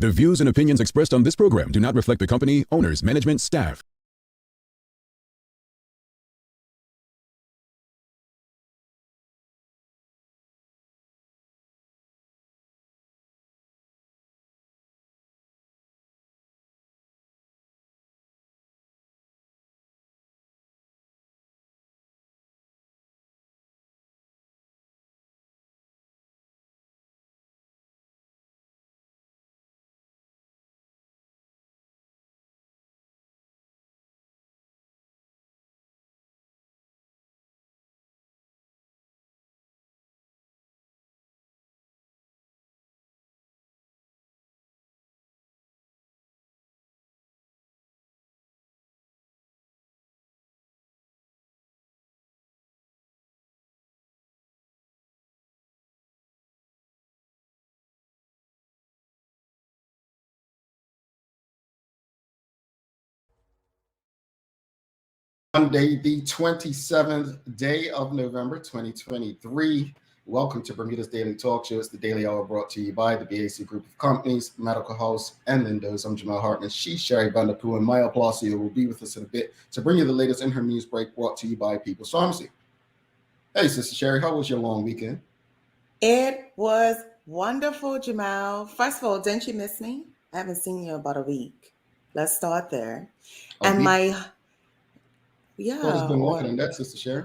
The views and opinions expressed on this program do not reflect the company, owners, management, staff. Monday, the 27th day of November, 2023. Welcome to Bermuda's Daily Talk Show. It's the Daily Hour brought to you by the BAC Group of Companies, Medical House, and Lindos. I'm Jamal Hartman. She's Sherry Vanderpool, and Maya Palacio will be with us in a bit to bring you the latest in her news break brought to you by People's Pharmacy. Hey, Sister Sherry, how was your long weekend? It was wonderful, Jamal. First of all, didn't you miss me? I haven't seen you in about a week. Let's start there. What has been longer than that, Sister Sherry?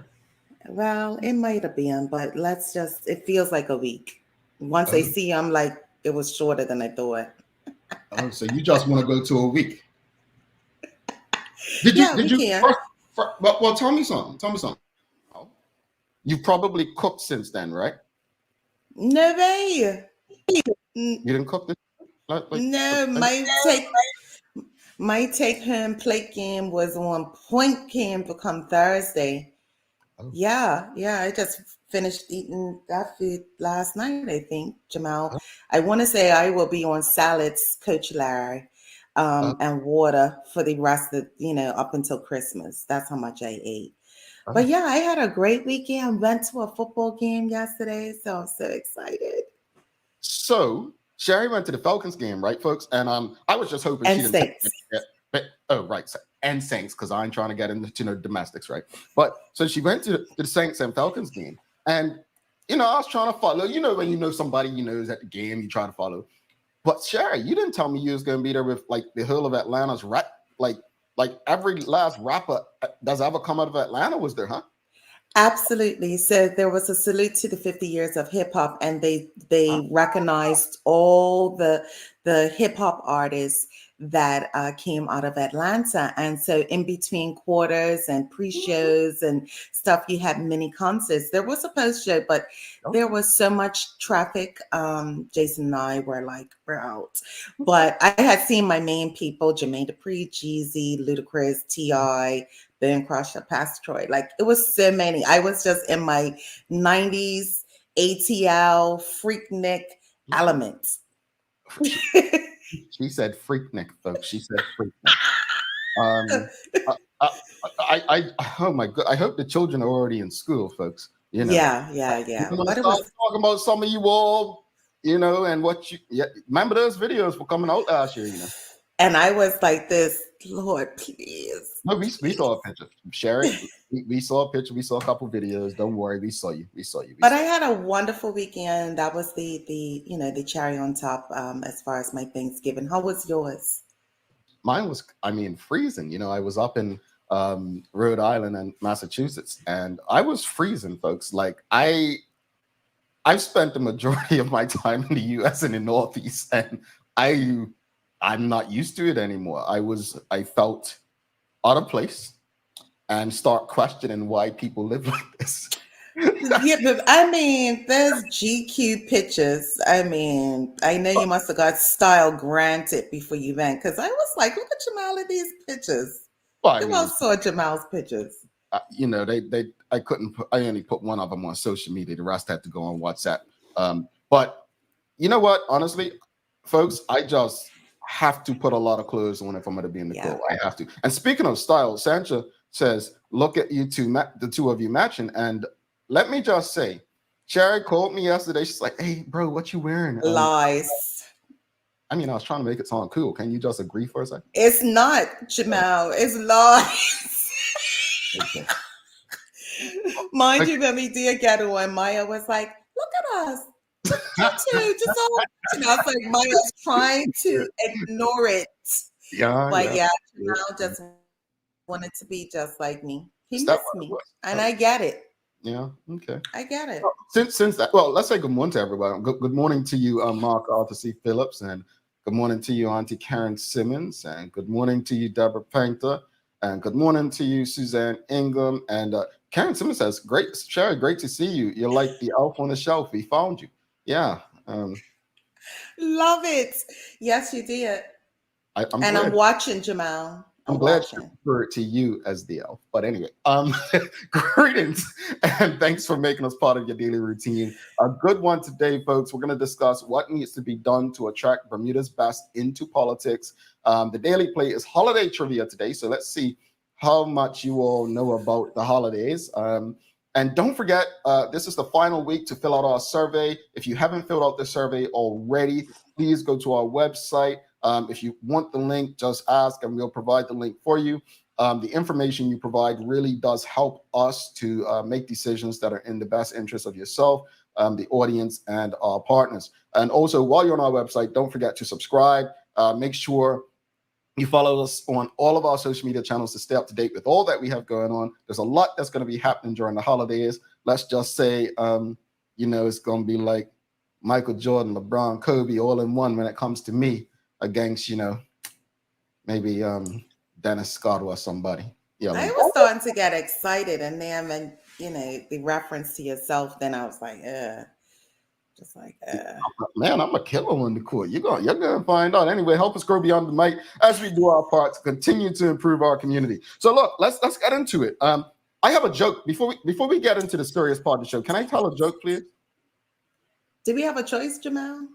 Well, it might have been, but it feels like a week. Once I see you, I'm like, it was shorter than I thought. Oh, so you just want to go to a week? Did you? Well, tell me something. You've probably cooked since then, right? No way. You didn't cook this? No, my take-home plate game was on point game to come Thursday. Oh. Yeah, I just finished eating that food last night, I think, Jamal. Oh. I want to say I will be on salads, Coach Larry, and water for the rest of, up until Christmas. That's how much I ate. Oh. But yeah, I had a great weekend. Went to a football game yesterday, so I'm so excited. So Sherry went to the Falcons game, right, folks? And I was just hoping she didn't. And Saints, because I ain't trying to get into domestics, right? But so she went to the Saints and Falcons game, and I was trying to follow. When you know somebody is at the game, you try to follow. But Sherry, you didn't tell me you was going to be there with like the whole of Atlanta's rap, like every last rapper that's ever come out of Atlanta was there, huh? Absolutely. So there was a salute to the 50 years of hip hop, and they recognized all the hip hop artists that came out of Atlanta. And so in between quarters and pre-shows and stuff, you had many concerts. There was a post-show, but there was so much traffic. Jason and I were like, we're out. But I had seen my main people, Jermaine Dupri, Jeezy, Ludacris, T.I., Ben Crusher, Pastor Troy. Like, it was so many. I was just in my 90s ATL freaknik element. She said freaknik, folks. She said freaknik. Oh my God! I hope the children are already in school, folks. Yeah. But talking about some of you all, and what you remember those videos were coming out last year, And I was like, this, Lord, please. No, we saw a picture. Sherry, we saw a picture. We saw a couple videos. Don't worry, we saw you. But I had a wonderful weekend. That was the cherry on top as far as my Thanksgiving. How was yours? Mine was, freezing. I was up in Rhode Island and Massachusetts, and I was freezing, folks. Like I've spent the majority of my time in the U.S. and the Northeast, and I'm not used to it anymore. I felt out of place and start questioning why people live like this. Yeah, but there's GQ pictures. I know you must have got style granted before you went, because I was like, look at Jamal in these pictures. Who else saw Jamal's pictures? I only put one of them on social media. The rest had to go on WhatsApp. But you know what? Honestly, folks, I just have to put a lot of clothes on if I'm going to be in the cold. I have to. And speaking of style, Sancha says, look at you two, the two of you matching. And let me just say, Sherry called me yesterday. She's like, hey, bro, what you wearing? Lies. I mean, I was trying to make it sound cool. Can you just agree for a second? It's not, Jamal. It's lies. Okay. Mind you, when we did get one, Maya was like, look at us. You two, just all watching. I was like, Maya's trying to ignore it. Yeah, But yeah, yeah. Jamal just wanted to be just like me. He Is that missed what it me. was? And I get it. Yeah, okay. I get it. Since that, well, let's say good morning to everybody. Good morning to you, Mark Arthur C. Phillips, and good morning to you, Auntie Karen Simmons, and good morning to you, Deborah Painter, and good morning to you, Suzanne Ingham, and Karen Simmons says, "Great, Sherry, great to see you. You're like the elf on the shelf. We found you." Yeah, Love it. Yes, you did. I'm And glad. I'm watching, Jamal. I'm I'm glad watching. to refer to you as the elf. But anyway, greetings and thanks for making us part of your daily routine. A good one today, folks. We're going to discuss what needs to be done to attract Bermuda's best into politics. The daily play is holiday trivia today. So let's see how much you all know about the holidays. And don't forget, this is the final week to fill out our survey. If you haven't filled out the survey already, please go to our website. If you want the link, just ask and we'll provide the link for you. The information you provide really does help us to make decisions that are in the best interest of yourself, the audience, and our partners. And also, while you're on our website, don't forget to subscribe. Make sure you follow us on all of our social media channels to stay up to date with all that we have going on. There's a lot that's going to be happening during the holidays. Let's just say, it's going to be like Michael Jordan, LeBron, Kobe, all in one when it comes to me against, maybe Dennis Scott or somebody. Yeah, I was starting to get excited, and then when the reference to yourself, then I was like, just like, man, I'm a killer on the court. You're gonna find out. Anyway, help us grow beyond the mic as we do our part to continue to improve our community. So look, let's get into it. I have a joke before we get into the serious part of the show. Can I tell a joke, please? Did we have a choice, Jamal?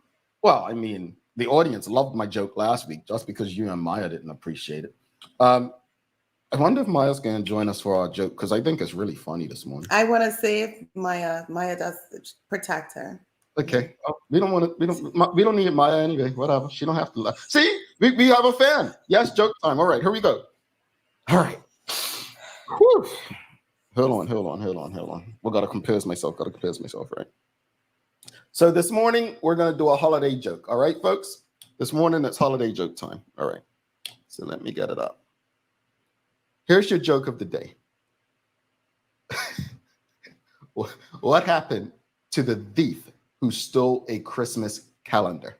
Well, I mean, the audience loved my joke last week just because you and Maya didn't appreciate it. I wonder if Maya's going to join us for our joke because I think it's really funny this morning. I want to see if Maya does protect her. Okay, we don't need Maya anyway. Whatever, she don't have to laugh. See, we have a fan. Yes, joke time. All right, here we go. All right. Whew. Hold on. We gotta compare myself. Right. So this morning we're gonna do a holiday joke. All right, folks. This morning it's holiday joke time. All right. So let me get it up. Here's your joke of the day. What happened to the thief who stole a Christmas calendar?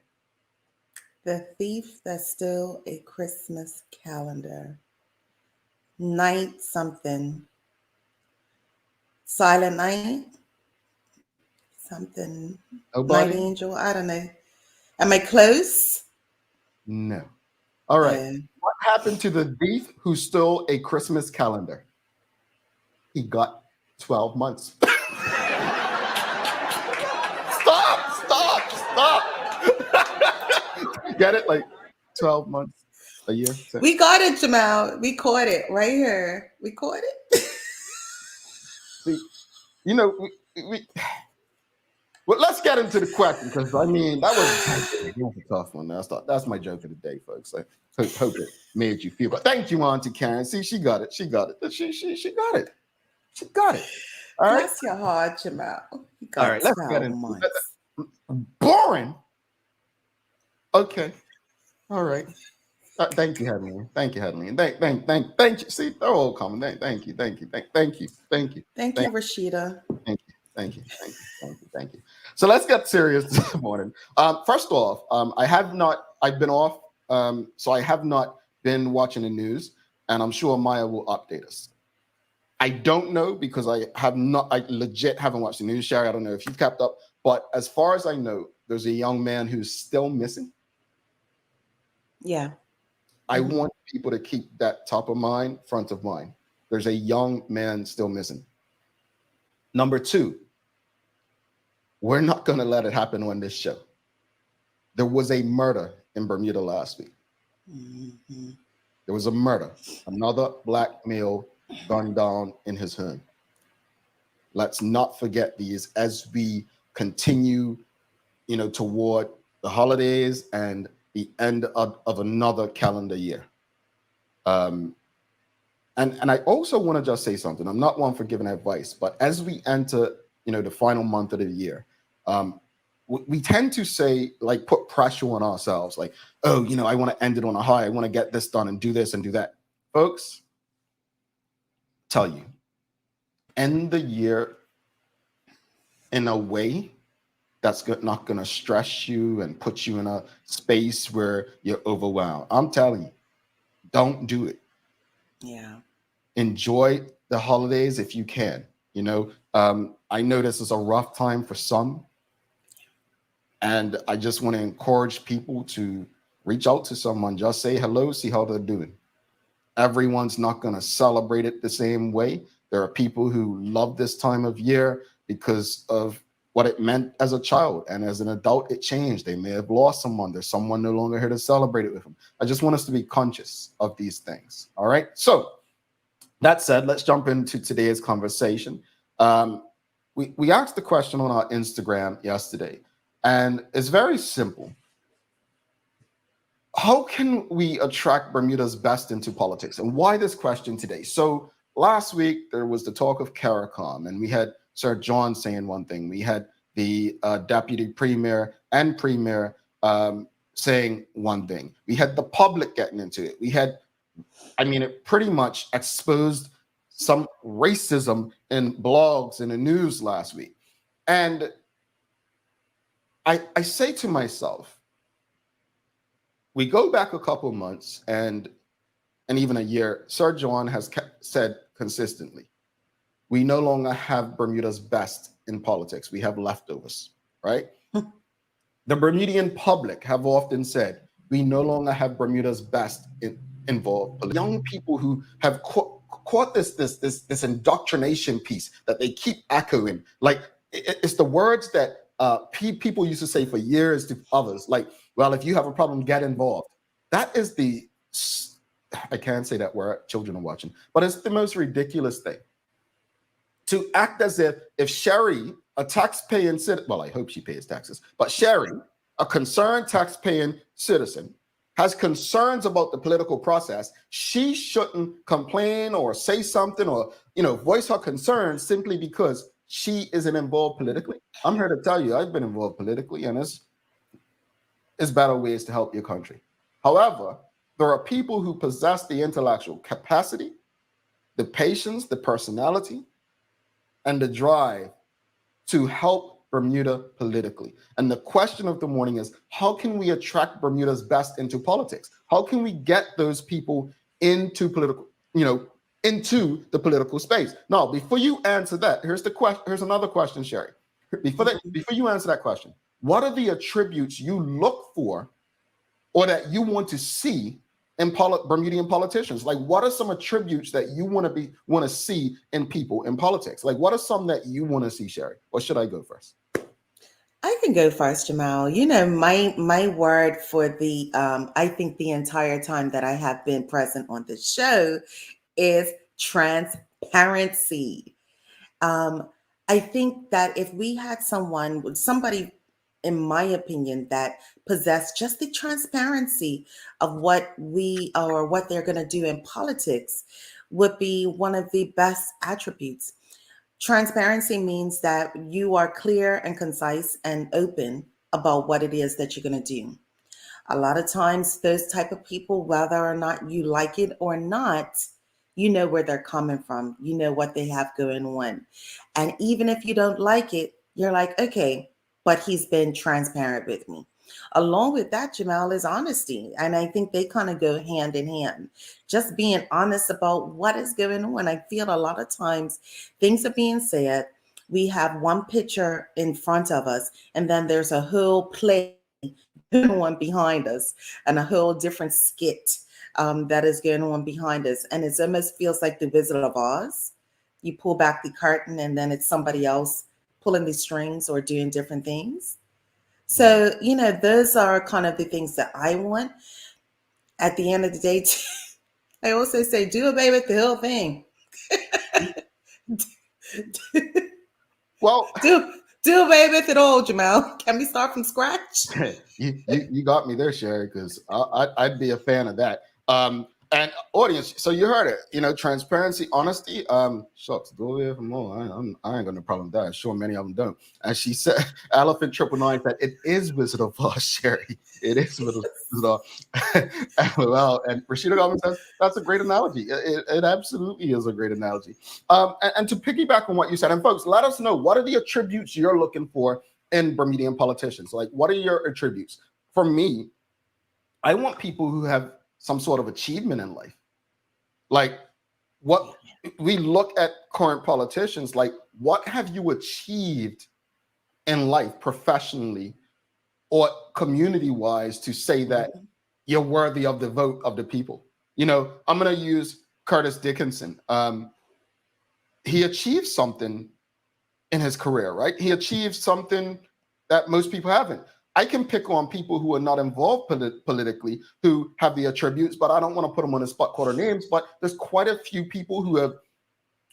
The thief that stole a Christmas calendar. Night something. Silent night? Something. Nobody? Night angel? I don't know. Am I close? No. All right. What happened to the thief who stole a Christmas calendar? He got 12 months. Stop. Get it? Like 12 months a year. We got it, Jamal. We caught it right here. We caught it. Well, let's get into the question because I mean that was a tough one. That's my joke of the day, folks. I hope it made you feel. But thank you, Auntie Karen. See, she got it. She got it. She got it. All right. Bless your heart, Jamal. All right, let's get into it. Boring. Okay. All right. Thank you, Headley. Thank you. Thank you. See, they're all coming. Thank you, Rashida. Thank you. So let's get serious this morning. First off, I've been off, so I have not been watching the news, and I'm sure Maya will update us. I don't know because I legit haven't watched the news, Sherry. I don't know if you've kept up, but as far as I know, there's a young man who's still missing. Yeah. I want people to keep that top of mind, front of mind. There's a young man still missing. Number two, we're not going to let it happen on this show. There was a murder in Bermuda last week. Mm-hmm. There was a murder. Another black male gunned down in his home. Let's not forget these as we continue, toward the holidays and the end of another calendar year. Um, and I also want to just say something. I'm not one for giving advice, but as we enter, the final month of the year, we tend to say, like, put pressure on ourselves, like, oh, I want to end it on a high. I want to get this done and do this and do that. Folks, tell you, end the year in a way that's not going to stress you and put you in a space where you're overwhelmed. I'm telling you, don't do it. Yeah. Enjoy the holidays if you can. I know this is a rough time for some, and I just want to encourage people to reach out to someone, just say hello, see how they're doing. Everyone's not going to celebrate it the same way. There are people who love this time of year because of what it meant as a child, and as an adult it changed. They may have lost someone. There's someone no longer here to celebrate it with them. I just want us to be conscious of these things. All right, so that said, let's jump into today's conversation. We asked the question on our Instagram yesterday, and it's very simple. How can we attract Bermuda's best into politics? And why this question today? So last week there was the talk of CARICOM, and we had Sir John saying one thing. We had the deputy premier and premier saying one thing. We had the public getting into it. It pretty much exposed some racism in blogs and the news last week. And I say to myself, we go back a couple months and even a year, Sir John has said consistently, we no longer have Bermuda's best in politics. We have leftovers, right? The Bermudian public have often said, we no longer have Bermuda's best involved. Young people who have caught this indoctrination piece that they keep echoing. Like, it's the words that people used to say for years to others, like, well, if you have a problem, get involved. That is I can't say that word, children are watching, but it's the most ridiculous thing. To act as if Sherry, a taxpaying citizen, well, I hope she pays taxes, but Sherry, a concerned taxpaying citizen, has concerns about the political process, she shouldn't complain or say something or, voice her concerns simply because she isn't involved politically. I'm here to tell you, I've been involved politically, and it's better ways to help your country. However, there are people who possess the intellectual capacity, the patience, the personality, and the drive to help Bermuda politically. And the question of the morning is, how can we attract Bermuda's best into politics? How can we get those people into into the political space? Now, before you answer that, here's another question, Sherry. Before you answer that question, what are the attributes you look for or that you want to see in Bermudian politicians? Like, what are some attributes that you want to see in people in politics? Like, what are some that you want to see, Sherry? Or should I go first? I can go first, Jamal. My word for the I think the entire time that I have been present on this show is transparency. I think that if we had somebody, in my opinion, that possessed just the transparency of what they're going to do in politics, would be one of the best attributes. Transparency means that you are clear and concise and open about what it is that you're going to do. A lot of times, those type of people, whether or not you like it or not, you know where they're coming from. You know what they have going on. And even if you don't like it, you're like, okay, but he's been transparent with me. Along with that, Jamal, is honesty. And I think they kind of go hand in hand. Just being honest about what is going on. I feel a lot of times things are being said. We have one picture in front of us, and then there's a whole play going on behind us and a whole different skit that is going on behind us. And it almost feels like the Wizard of Oz. You pull back the curtain and then it's somebody else pulling the strings or doing different things. So, those are kind of the things that I want. At the end of the day, I also say, do away with the whole thing. Well, Do away with it all, Jamel. Can we start from scratch? You got me there, Sherry, because I'd be a fan of that. And audience, so you heard it. Transparency, honesty. Shucks, do away from more. I ain't got no problem with that. I'm sure many of them don't. And she said, Elephant Triple Nine said, it is Wizard of Oz, Sherry. It is Wizard of Oz. Well, and Rashida Goldman says that's a great analogy. It absolutely is a great analogy. And to piggyback on what you said, and folks, let us know, what are the attributes you're looking for in Bermudian politicians? Like, what are your attributes? For me, I want people who have some sort of achievement in life. Like, what we look at current politicians, like, what have you achieved in life professionally or community-wise to say that you're worthy of the vote of the people? I'm going to use Curtis Dickinson. He achieved something in his career, right? He achieved something that most people haven't. I can pick on people who are not involved politically, who have the attributes, but I don't want to put them on the spot, call their names. But there's quite a few people who have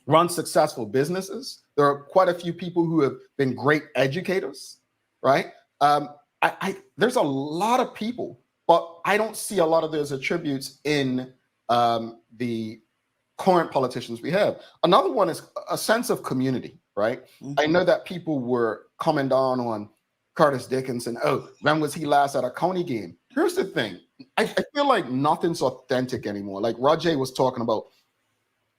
run successful businesses. There are quite a few people who have been great educators, right? There's a lot of people, but I don't see a lot of those attributes in the current politicians we have. Another one is a sense of community, right? I know that people were coming down on Curtis Dickinson. Oh, when was he last at a county game? Here's the thing. I feel like nothing's authentic anymore. Like Rajay was talking about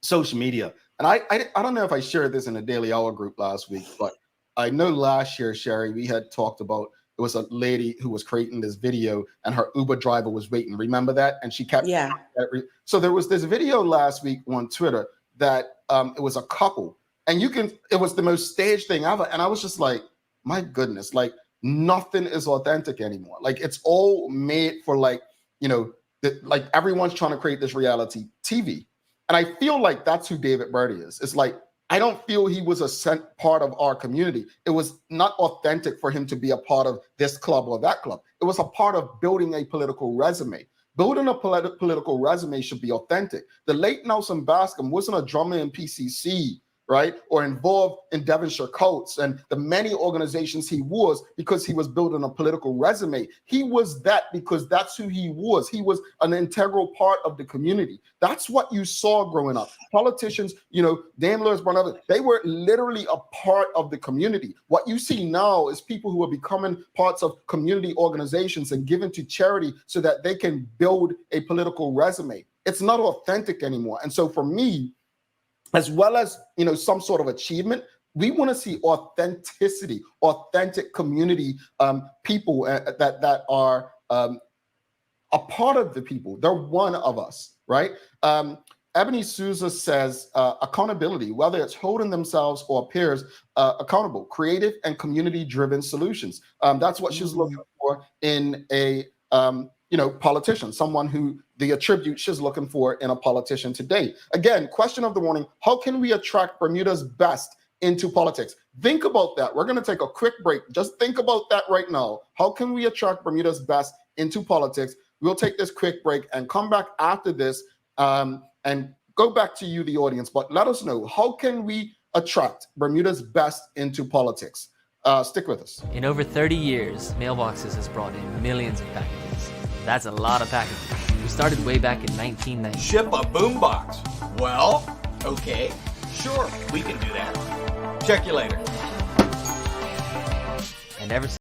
social media. And I don't know if I shared this in the Daily Hour group last week, but I know last year, Sherry, we had talked about, it was a lady who was creating this video and her Uber driver was waiting. Remember that? And she kept. Yeah. So there was this video last week on Twitter that it was a couple, and it was the most staged thing ever. And I was just like, my goodness, like nothing is authentic anymore. Like it's all made for like everyone's trying to create this reality TV. And I feel like that's who David Birdie is. It's like, I don't feel he was a part of our community. It was not authentic for him to be a part of this club or that club. It was a part of building a political resume. Building a political resume should be authentic. The late Nelson Bascom wasn't a drummer in PCC, right? Or involved in Devonshire Coats and the many organizations he was because he was building a political resume. He was that because that's who he was. He was an integral part of the community. That's what you saw growing up. Politicians, Dame Lewis Barnett, they were literally a part of the community. What you see now is people who are becoming parts of community organizations and giving to charity so that they can build a political resume. It's not authentic anymore. And so for me, as well as some sort of achievement, we want to see authenticity, authentic community people that are a part of the people. They're one of us, right? Ebony Souza says accountability, whether it's holding themselves or peers accountable, creative and community-driven solutions. That's what she's looking for in a politician, someone who the attribute she's looking for in a politician today. Again, question of the morning, how can we attract Bermuda's best into politics? Think about that. We're going to take a quick break. Just think about that right now. How can we attract Bermuda's best into politics? We'll take this quick break and come back after this and go back to you, the audience. But let us know, how can we attract Bermuda's best into politics? Stick with us. In over 30 years, Mailboxes has brought in millions of packages. That's a lot of packages. We started way back in 1990. Ship a boombox. Well, okay, sure, we can do that. Check you later. And ever since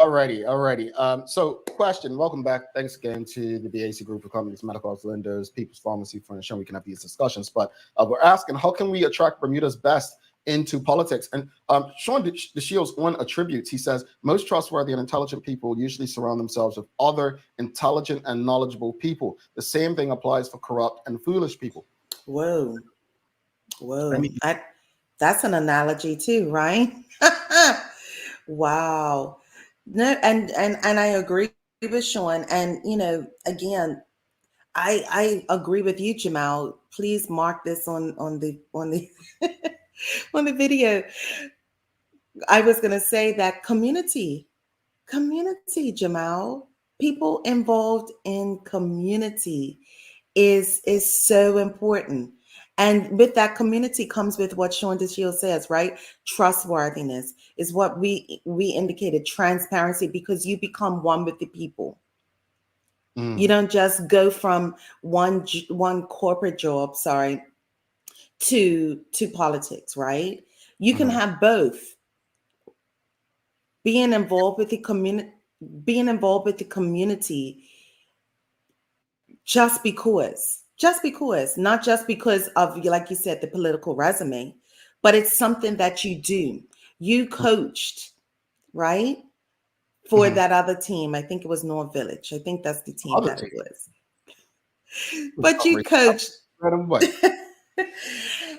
Alrighty. So, question. Welcome back. Thanks again to the BAC Group of Companies, Medical Office Lenders, People's Pharmacy for ensuring we can have these discussions. But we're asking, how can we attract Bermuda's best into politics? And Sean DeShields, one attributes, he says, most trustworthy and intelligent people usually surround themselves with other intelligent and knowledgeable people. The same thing applies for corrupt and foolish people. Whoa. I mean, That's an analogy too, right? Wow. No, and I agree with Sean. And again, I agree with you, Jamal. Please mark this on the on the on the video. I was gonna say that community, Jamal, people involved in community is so important. And with that community comes with what Sean DeShields says, right? Trustworthiness is what we indicated, transparency, because you become one with the people. You don't just go from one corporate job, to politics, right? You can have both. Being involved with the community, just because, not just because of, like you said, the political resume, but it's something that you do. You coached, right? For that other team. I think it was North Village. I think that's the team that it was. But you coached.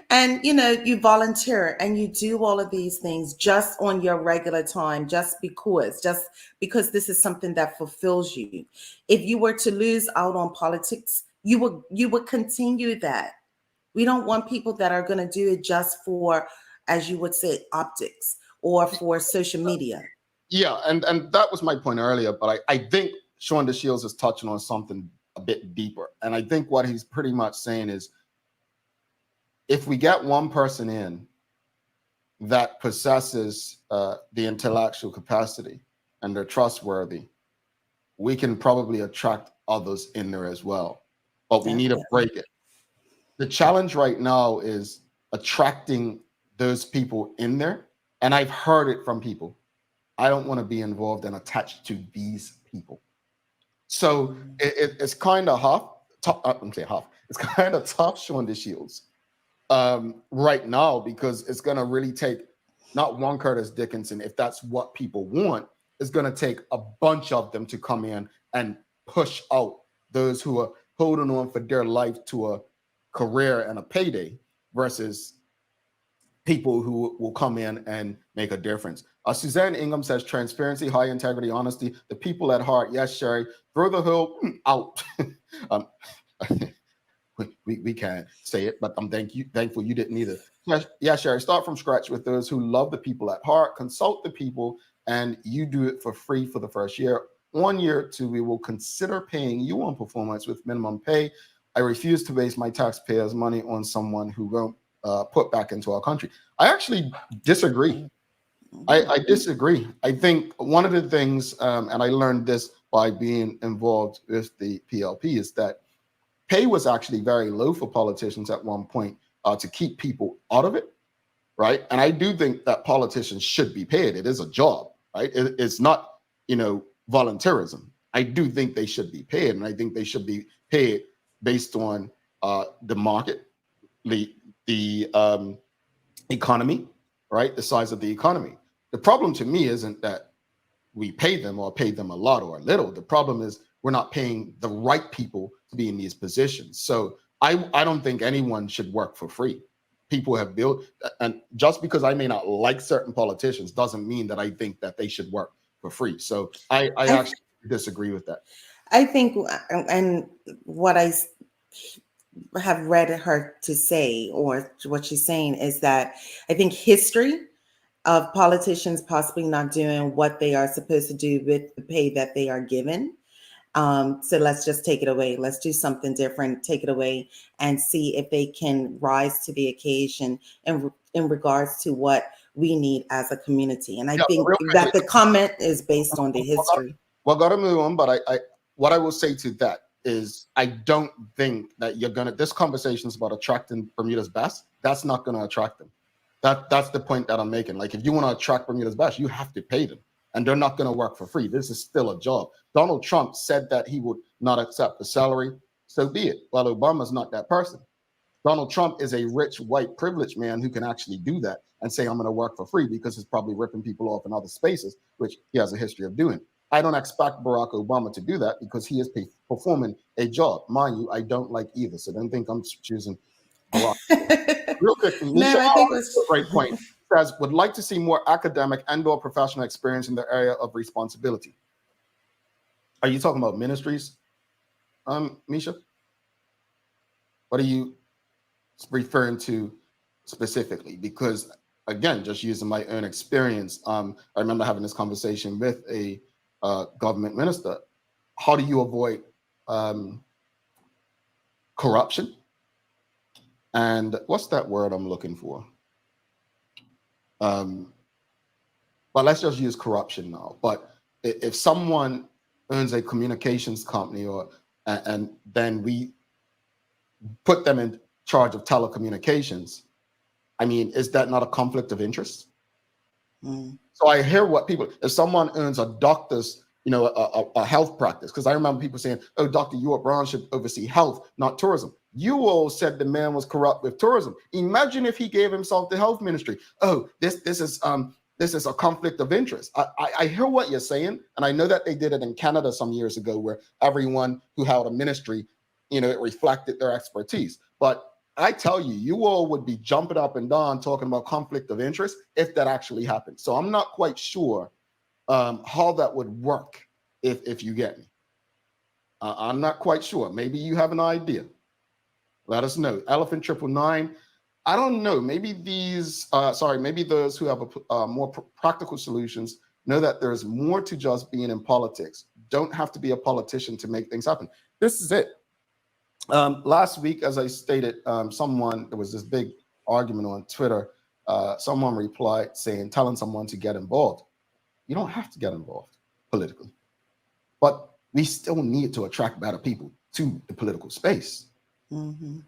And you volunteer and you do all of these things just on your regular time, just because this is something that fulfills you. If you were to lose out on politics, you would continue that. We don't want people that are going to do it just for, as you would say, optics or for social media. Yeah, and that was my point earlier, but I think Sean DeShields is touching on something a bit deeper. And I think what he's pretty much saying is, if we get one person in that possesses the intellectual capacity and they're trustworthy, we can probably attract others in there as well. But we need to break it. The challenge right now is attracting those people in there. And I've heard it from people. I don't want to be involved and attached to these people. So it's kind of It's kind of tough, Sean DeShields, right now, because it's going to really take not one Curtis Dickinson, if that's what people want. It's going to take a bunch of them to come in and push out those who are holding on for dear life to a career and a payday versus people who will come in and make a difference. Suzanne Ingham says transparency, high integrity, honesty, the people at heart. Yes, Sherry, throw the hill out. We can't say it, but I'm thankful you didn't either. Yeah, Sherry, start from scratch with those who love the people at heart, consult the people, and you do it for free for the first year. 1 year or two, we will consider paying you on performance with minimum pay. I refuse to waste my taxpayers' money on someone who won't put back into our country. I actually disagree. I disagree. I think one of the things, and I learned this by being involved with the PLP, is that pay was actually very low for politicians at one point to keep people out of it, right? And I do think that politicians should be paid. It is a job, right? It's not, volunteerism. I do think they should be paid, and I think they should be paid based on the market, the economy, right? The size of the economy. The problem to me isn't that we pay them or pay them a lot or a little. The problem is we're not paying the right people to be in these positions. So I don't think anyone should work for free. People have built, and just because I may not like certain politicians doesn't mean that I think that they should work for free. So I actually disagree with that. I think, and what I have read her to say, or what she's saying, is that I think history of politicians possibly not doing what they are supposed to do with the pay that they are given. So let's just take it away. Let's do something different, take it away, and see if they can rise to the occasion in regards to what we need as a community. And I think that the comment is based on the history. Well, got to move on, but I what I will say to that is I don't think that this conversation is about attracting Bermuda's best. That's not going to attract them. That's the point that I'm making. Like, if you want to attract Bermuda's best, you have to pay them. and they're not going to work for free. This is still a job. Donald Trump said that he would not accept the salary. So be it. Well, Obama's not that person. Donald Trump is a rich, white, privileged man who can actually do that and say, I'm going to work for free, because he's probably ripping people off in other spaces, which he has a history of doing. I don't expect Barack Obama to do that because he is performing a job. Mind you, I don't like either. So don't think I'm choosing Barack. Real quick, No, I think it was great point. Says, would like to see more academic and/or professional experience in the area of responsibility. Are you talking about ministries, Misha? What are you referring to specifically? Because again, just using my own experience, I remember having this conversation with a government minister. How do you avoid corruption? And what's that word I'm looking for? But let's just use corruption now. But if someone owns a communications company, and then we put them in charge of telecommunications, I mean, is that not a conflict of interest? So I hear what people, if someone owns a doctor's, a health practice, because I remember people saying, oh, Dr. Ewart Brown should oversee health, not tourism. You all said the man was corrupt with tourism. Imagine if he gave himself the health ministry. Oh, this is a conflict of interest. I hear what you're saying, and I know that they did it in Canada some years ago, where everyone who held a ministry, it reflected their expertise. But I tell you, you all would be jumping up and down talking about conflict of interest if that actually happened. So I'm not quite sure how that would work, if you get me. I'm not quite sure. Maybe you have an idea. Let us know. Elephant 999. I don't know. Maybe maybe those who have more practical solutions know that there's more to just being in politics. Don't have to be a politician to make things happen. This is it. Last week, as I stated, there was this big argument on Twitter. Someone replied telling someone to get involved. You don't have to get involved politically, but we still need to attract better people to the political space. Mm-hmm.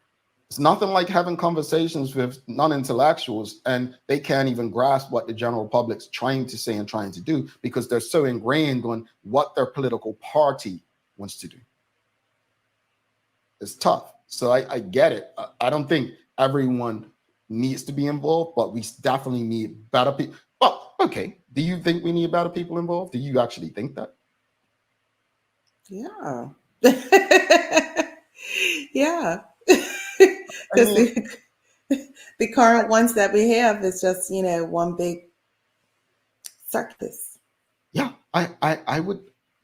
It's nothing like having conversations with non-intellectuals and they can't even grasp what the general public's trying to say and trying to do because they're so ingrained on what their political party wants to do. It's tough. So I get it. I don't think everyone needs to be involved, but we definitely need better people. Well, okay. Do you think we need better people involved? Do you actually think that? Yeah. Yeah. Because the current ones that we have is just, one big circus. Yeah, I would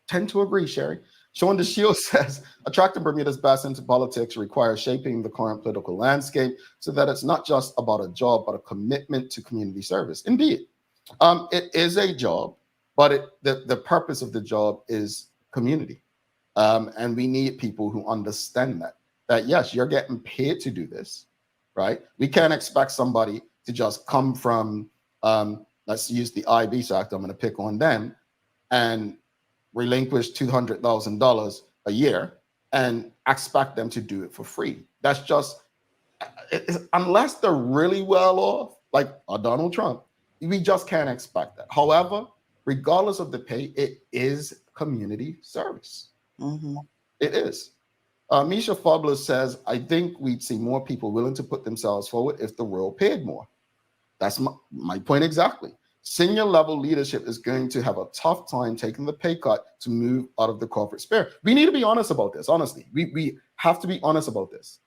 tend to agree, Sherry. Sean DeShield says, attracting Bermuda's best into politics requires shaping the current political landscape so that it's not just about a job, but a commitment to community service. Indeed, it is a job, but the purpose of the job is community. And we need people who understand that yes, you're getting paid to do this, right? We can't expect somebody to just come from, let's use the IB sector, I'm going to pick on them, and relinquish $200,000 a year and expect them to do it for free. That's just, unless they're really well off, like Donald Trump, we just can't expect that. However, regardless of the pay, it is community service. Mm-hmm. It is. Misha Fabler says, I think we'd see more people willing to put themselves forward if the world paid more. That's my point exactly. Senior level leadership is going to have a tough time taking the pay cut to move out of the corporate sphere. We need to be honest about this, honestly. We have to be honest about this.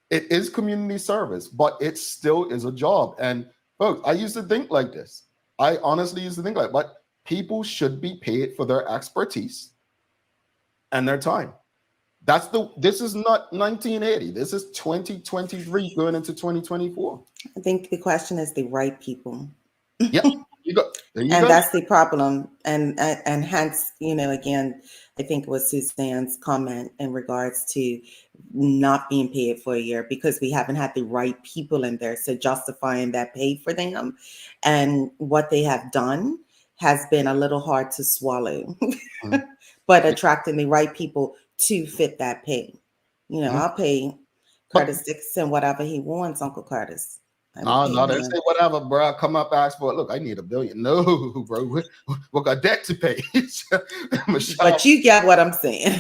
It is community service, but it still is a job. And folks, I used to think like this. I honestly used to think like, but people should be paid for their expertise and their time. This is not 1980. This is 2023 going into 2024. I think the question is the right people. Yeah. And that's the problem. And hence, again, I think it was Suzanne's comment in regards to not being paid for a year because we haven't had the right people in there. So justifying that pay for them and what they have done has been a little hard to swallow. Mm-hmm. But attracting the right people to fit that pay. Mm-hmm. I'll pay Curtis Dixon whatever he wants, Uncle Curtis. No, Okay, no, they say man. whatever, bro. Come up, ask for it. Look, I need $1 billion. No, bro, we got debt to pay. Michelle But you get what I'm saying.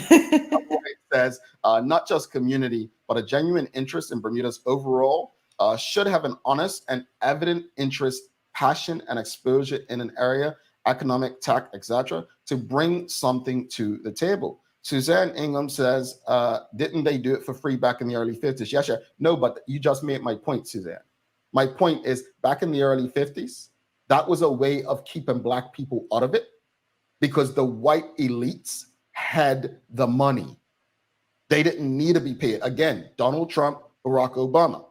says, not just community, but a genuine interest in Bermuda's overall should have an honest and evident interest, passion, and exposure in an area, economic, tech, etc., to bring something to the table. Suzanne Ingham says, didn't they do it for free back in the early 50s? Yes, yeah. No, but you just made my point, Suzanne. My point is, back in the early 50s, that was a way of keeping Black people out of it because the white elites had the money. They didn't need to be paid. Again, Donald Trump, Barack Obama.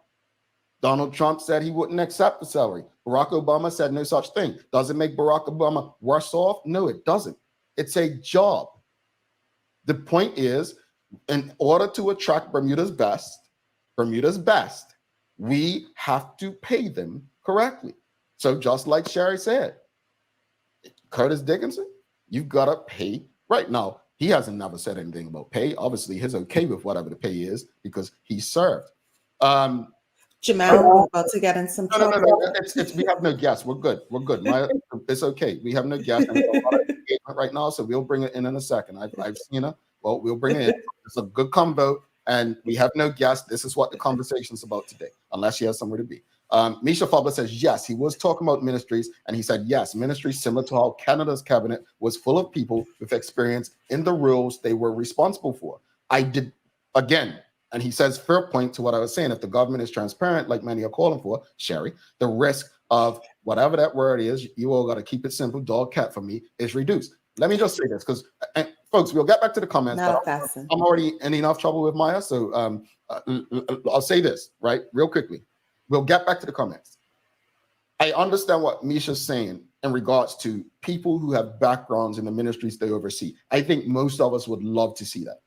Donald Trump said he wouldn't accept the salary. Barack Obama said no such thing. Does it make Barack Obama worse off? No, it doesn't. It's a job. The point is, in order to attract Bermuda's best, we have to pay them correctly. So just like Sherry said, Curtis Dickinson, you've got to pay right now. He hasn't never said anything about pay. Obviously, he's okay with whatever the pay is because he served. Jamal, we're about to get in some No, trouble. we have no guests. We're good. It's okay. We have no guests. And we have a lot of engagement right now, so we'll bring it in a second. I've seen her. Well, we'll bring it in. It's a good convo, and we have no guests. This is what the conversation's about today, unless she has somewhere to be. Misha Fabler says, yes, he was talking about ministries, and he said, yes, ministries similar to how Canada's cabinet was full of people with experience in the roles they were responsible for. I did, again, and he says, fair point to what I was saying, if the government is transparent, like many are calling for, Sherry, the risk of whatever that word is, you all got to keep it simple, dog, cat for me, is reduced. Let me just say this, because, folks, we'll get back to the comments, but I'm already in enough trouble with Maya, so I'll say this, right, real quickly. We'll get back to the comments. I understand what Misha's saying in regards to people who have backgrounds in the ministries they oversee. I think most of us would love to see that,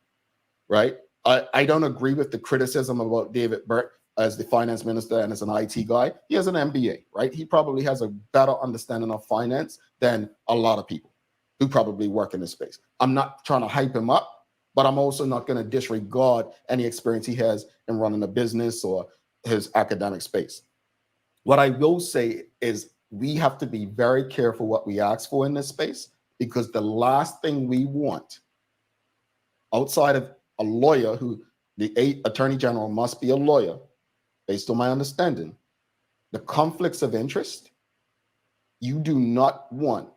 right? I don't agree with the criticism about David Burke as the finance minister and as an IT guy. He has an MBA, right? He probably has a better understanding of finance than a lot of people who probably work in this space. I'm not trying to hype him up, but I'm also not going to disregard any experience he has in running a business or his academic space. What I will say is we have to be very careful what we ask for in this space, because the last thing we want outside of a lawyer, who the attorney general must be a lawyer, based on my understanding, the conflicts of interest, you do not want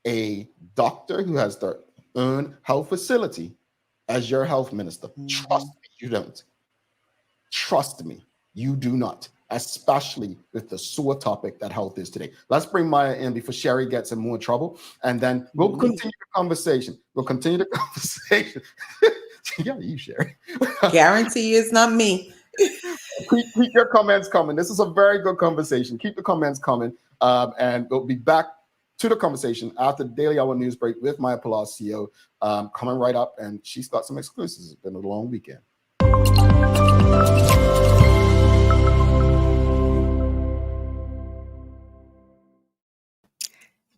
a doctor who has their own health facility as your health minister. Trust me, you don't. Trust me, you do not, especially with the sore topic that health is today. Let's bring Maya in before Sherry gets in more trouble, and then we'll continue the conversation. Yeah, you, Sherry. Guarantee it's not me. Keep your comments coming. This is a very good conversation. Keep the comments coming, and we'll be back to the conversation after the Daily Hour news break with Maya Palacio coming right up, and she's got some exclusives. It's been a long weekend.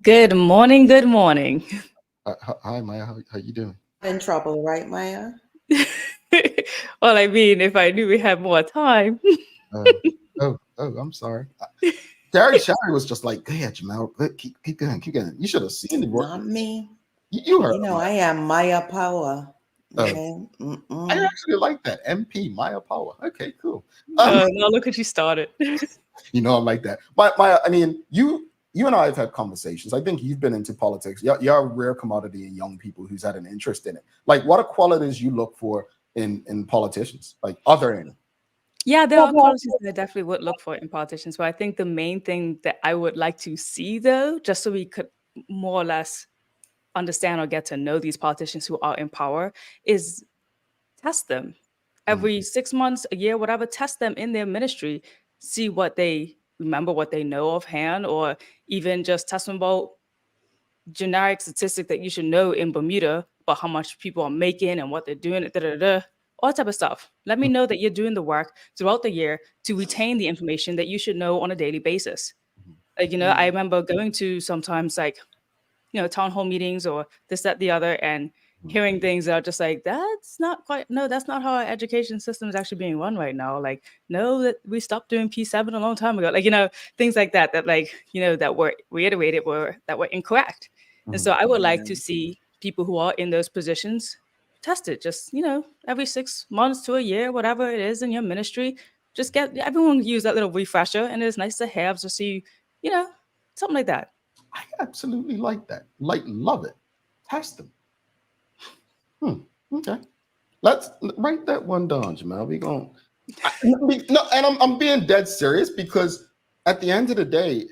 Good morning. Good morning. Hi, Maya. How you doing? In trouble, right, Maya? Well, I mean, if I knew we had more time. I'm sorry. Sherry was just like, "Hey, Jamal, keep going. You should have seen the work." Not me. You heard. You know, I am Maya Power. Okay. I actually like that. MP Maya Power. Okay, cool. Now look at you started. You know, I'm like that. Maya, I mean, you and I have had conversations. I think you've been into politics. You're a rare commodity in young people who's had an interest in it. Like, what are qualities you look for in politicians? Like, are there any? Yeah, there are qualities that I definitely would look for in politicians. But I think the main thing that I would like to see, though, just so we could more or less understand or get to know these politicians who are in power, is test them. Every 6 months, a year, whatever, test them in their ministry, see what they remember, what they know offhand, or even just test them about generic statistic that you should know in Bermuda about how much people are making and what they're doing, all type of stuff. Let me know that you're doing the work throughout the year to retain the information that you should know on a daily basis. Like, you know, I remember going to sometimes, like, you know, town hall meetings or this, that, the other, and hearing things that are just like, that's not quite, no, that's not how our education system is actually being run right now. Like, no, that we stopped doing P7 a long time ago. Like, things like that, that were reiterated that were incorrect. And so I would like to see people who are in those positions tested just, every 6 months to a year, whatever it is in your ministry, just get everyone use that little refresher. And it's nice to have to see, something like that. I absolutely like that. Love it. Test them. Okay. Let's write that one down, Jamal. We going no, and I'm being dead serious, because at the end of the day,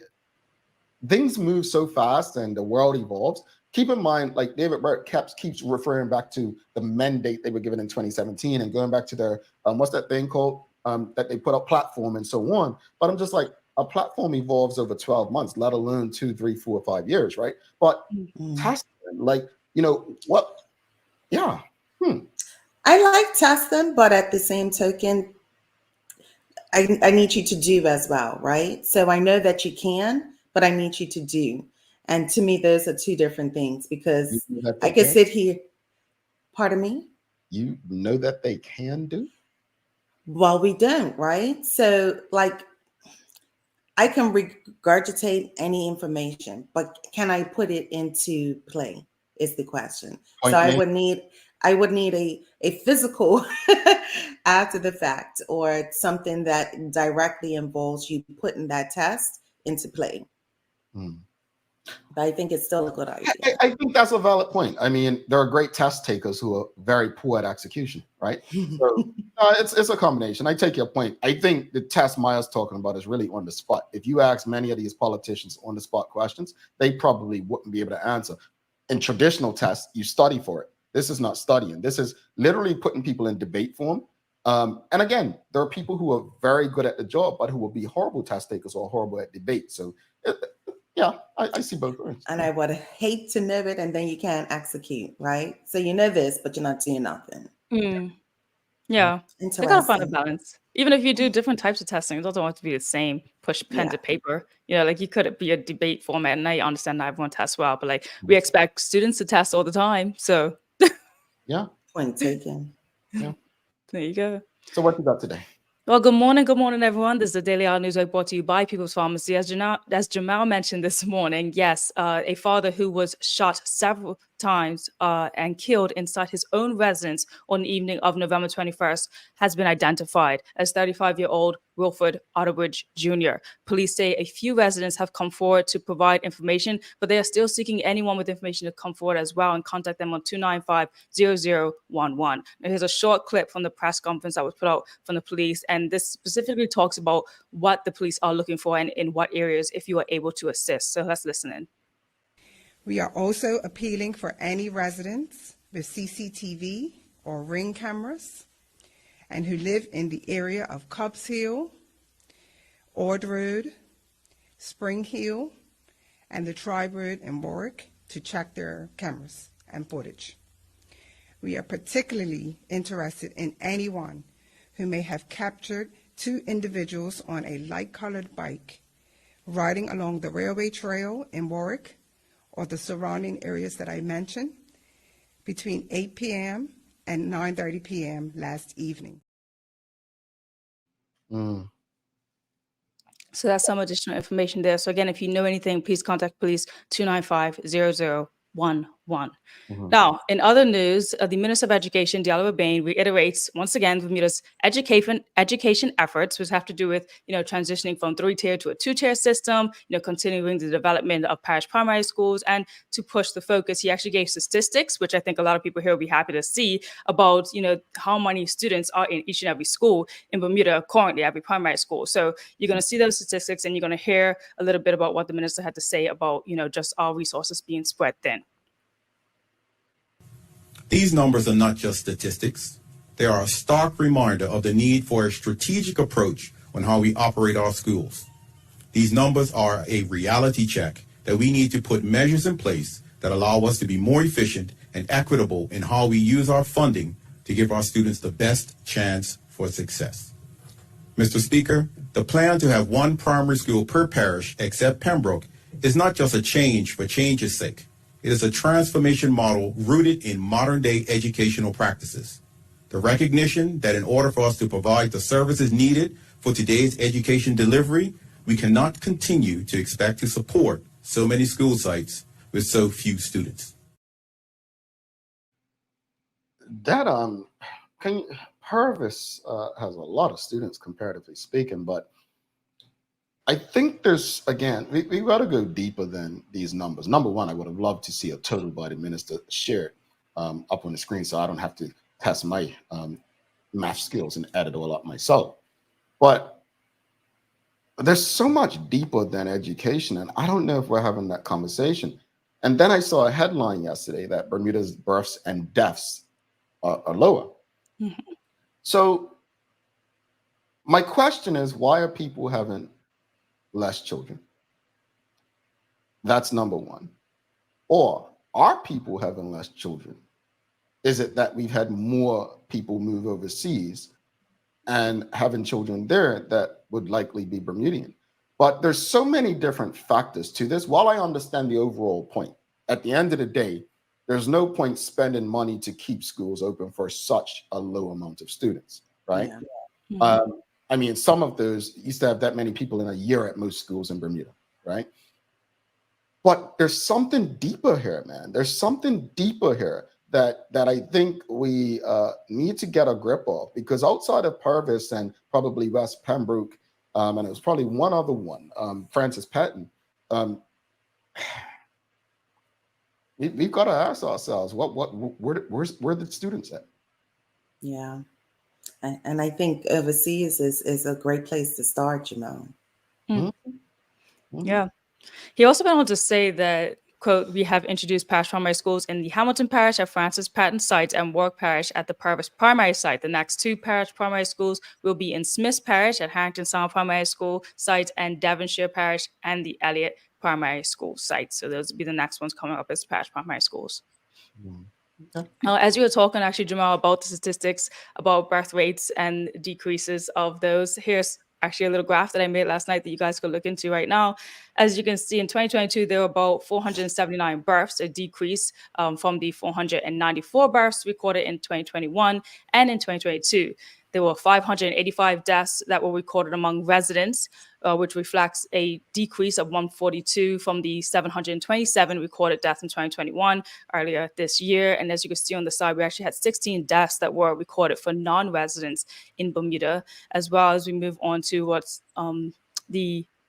things move so fast and the world evolves. Keep in mind, like David Burke keeps referring back to the mandate they were given in 2017 and going back to their what's that thing called that they put up, platform and so on. But I'm just like, a platform evolves over 12 months, let alone 2, 3, 4, 5 years, right? But testing, like, what? Yeah. I like testing, but at the same token, I need you to do as well, right? So I know that you can, but I need you to do. And to me, those are two different things, because I could sit here. Pardon me? You know that they can do? Well, we don't, right? So like, I can regurgitate any information, but can I put it into play is the question. So I would need a physical after the fact, or something that directly involves you putting that test into play. But I think it's still a good idea. I think that's a valid point. I mean, there are great test takers who are very poor at execution, right? So it's a combination. I take your point. I think the test Maya's talking about is really on the spot. If you ask many of these politicians on the spot questions, they probably wouldn't be able to answer. In traditional tests, you study for it. This is not studying. This is literally putting people in debate form. And again, there are people who are very good at the job, but who will be horrible test takers or horrible at debate. So yeah, I see both ways. And I would hate to know it, and then you can't execute, right? So you know this, but you're not doing nothing. Yeah. You gotta find a balance. Even if you do different types of testing, it doesn't want to be the same, push pen to paper. Like you could be a debate format, and I understand that everyone tests well, but like we expect students to test all the time. So yeah. Point taken. Yeah. There you go. So what you got today? Well, good morning, everyone. This is the Daily Hour Newswire brought to you by People's Pharmacy. As Jamal mentioned this morning, yes, a father who was shot several times and killed inside his own residence on the evening of November 21st has been identified as 35-year-old Wilford Otterbridge Jr. Police say a few residents have come forward to provide information, but they are still seeking anyone with information to come forward as well and contact them on 295-0011. Now, here's a short clip from the press conference that was put out from the police, and this specifically talks about what the police are looking for and in what areas if you are able to assist. So let's listen in. We are also appealing for any residents with CCTV or Ring cameras and who live in the area of Cobbs Hill, Ord Road, Spring Hill, and the Tribe Road in Warwick to check their cameras and footage. We are particularly interested in anyone who may have captured two individuals on a light-colored bike riding along the railway trail in Warwick or the surrounding areas that I mentioned between 8 p.m. and 9:30 p.m. last evening. So that's some additional information there. So again, if you know anything, please contact police 295-0011. Now, in other news, the Minister of Education, Diallo Urbane, reiterates once again Bermuda's education efforts, which have to do with transitioning from 3-tier to a 2-tier system, continuing the development of parish primary schools, and to push the focus. He actually gave statistics, which I think a lot of people here will be happy to see, about how many students are in each and every school in Bermuda currently, every primary school. So you're going to see those statistics, and you're going to hear a little bit about what the minister had to say about just our resources being spread thin. These numbers are not just statistics. They are a stark reminder of the need for a strategic approach on how we operate our schools. These numbers are a reality check that we need to put measures in place that allow us to be more efficient and equitable in how we use our funding to give our students the best chance for success. Mr. Speaker, the plan to have one primary school per parish except Pembroke is not just a change for change's sake. It is a transformation model rooted in modern-day educational practices. The recognition that in order for us to provide the services needed for today's education delivery, we cannot continue to expect to support so many school sites with so few students. That can you, Purvis has a lot of students comparatively speaking, but I think there's, again, we got to go deeper than these numbers. Number one, I would have loved to see a total by the minister shared up on the screen so I don't have to test my math skills and add it all up myself. But there's so much deeper than education, and I don't know if we're having that conversation. And then I saw a headline yesterday that Bermuda's births and deaths are lower. Mhm. So my question is, why are people having less children? That's number one. Or are people having less children? Is it that we've had more people move overseas and having children there that would likely be Bermudian? But there's so many different factors to this. While I understand the overall point, at the end of the day, there's no point spending money to keep schools open for such a low amount of students, right? Yeah. Mhm. I mean, some of those used to have that many people in a year at most schools in Bermuda, right? But there's something deeper here, man. There's something deeper here that I think we need to get a grip of, because outside of Purvis and probably West Pembroke, and it was probably one other one, Francis Patton, we've got to ask ourselves, where the students at? Yeah. And I think overseas is a great place to start, Jamal. Mm. Mhm. Yeah. He also went on to say that, quote, we have introduced parish primary schools in the Hamilton Parish at Francis Patton site and Warwick Parish at the Purvis Primary site. The next two parish primary schools will be in Smiths Parish at Harrington Sound Primary School site and Devonshire Parish and the Elliott Primary School site. So those will be the next ones coming up as parish primary schools. Okay. As you were talking, actually, Jamal, about the statistics about birth rates and decreases of those, here's actually a little graph that I made last night that you guys could look into right now. As you can see, in 2022, there were about 479 births, a decrease from the 494 births recorded in 2021. And in 2022, there were 585 deaths that were recorded among residents, which reflects a decrease of 142 from the 727 recorded deaths in 2021 earlier this year. And as you can see on the side, we actually had 16 deaths that were recorded for non-residents in Bermuda, as well as we move on to what's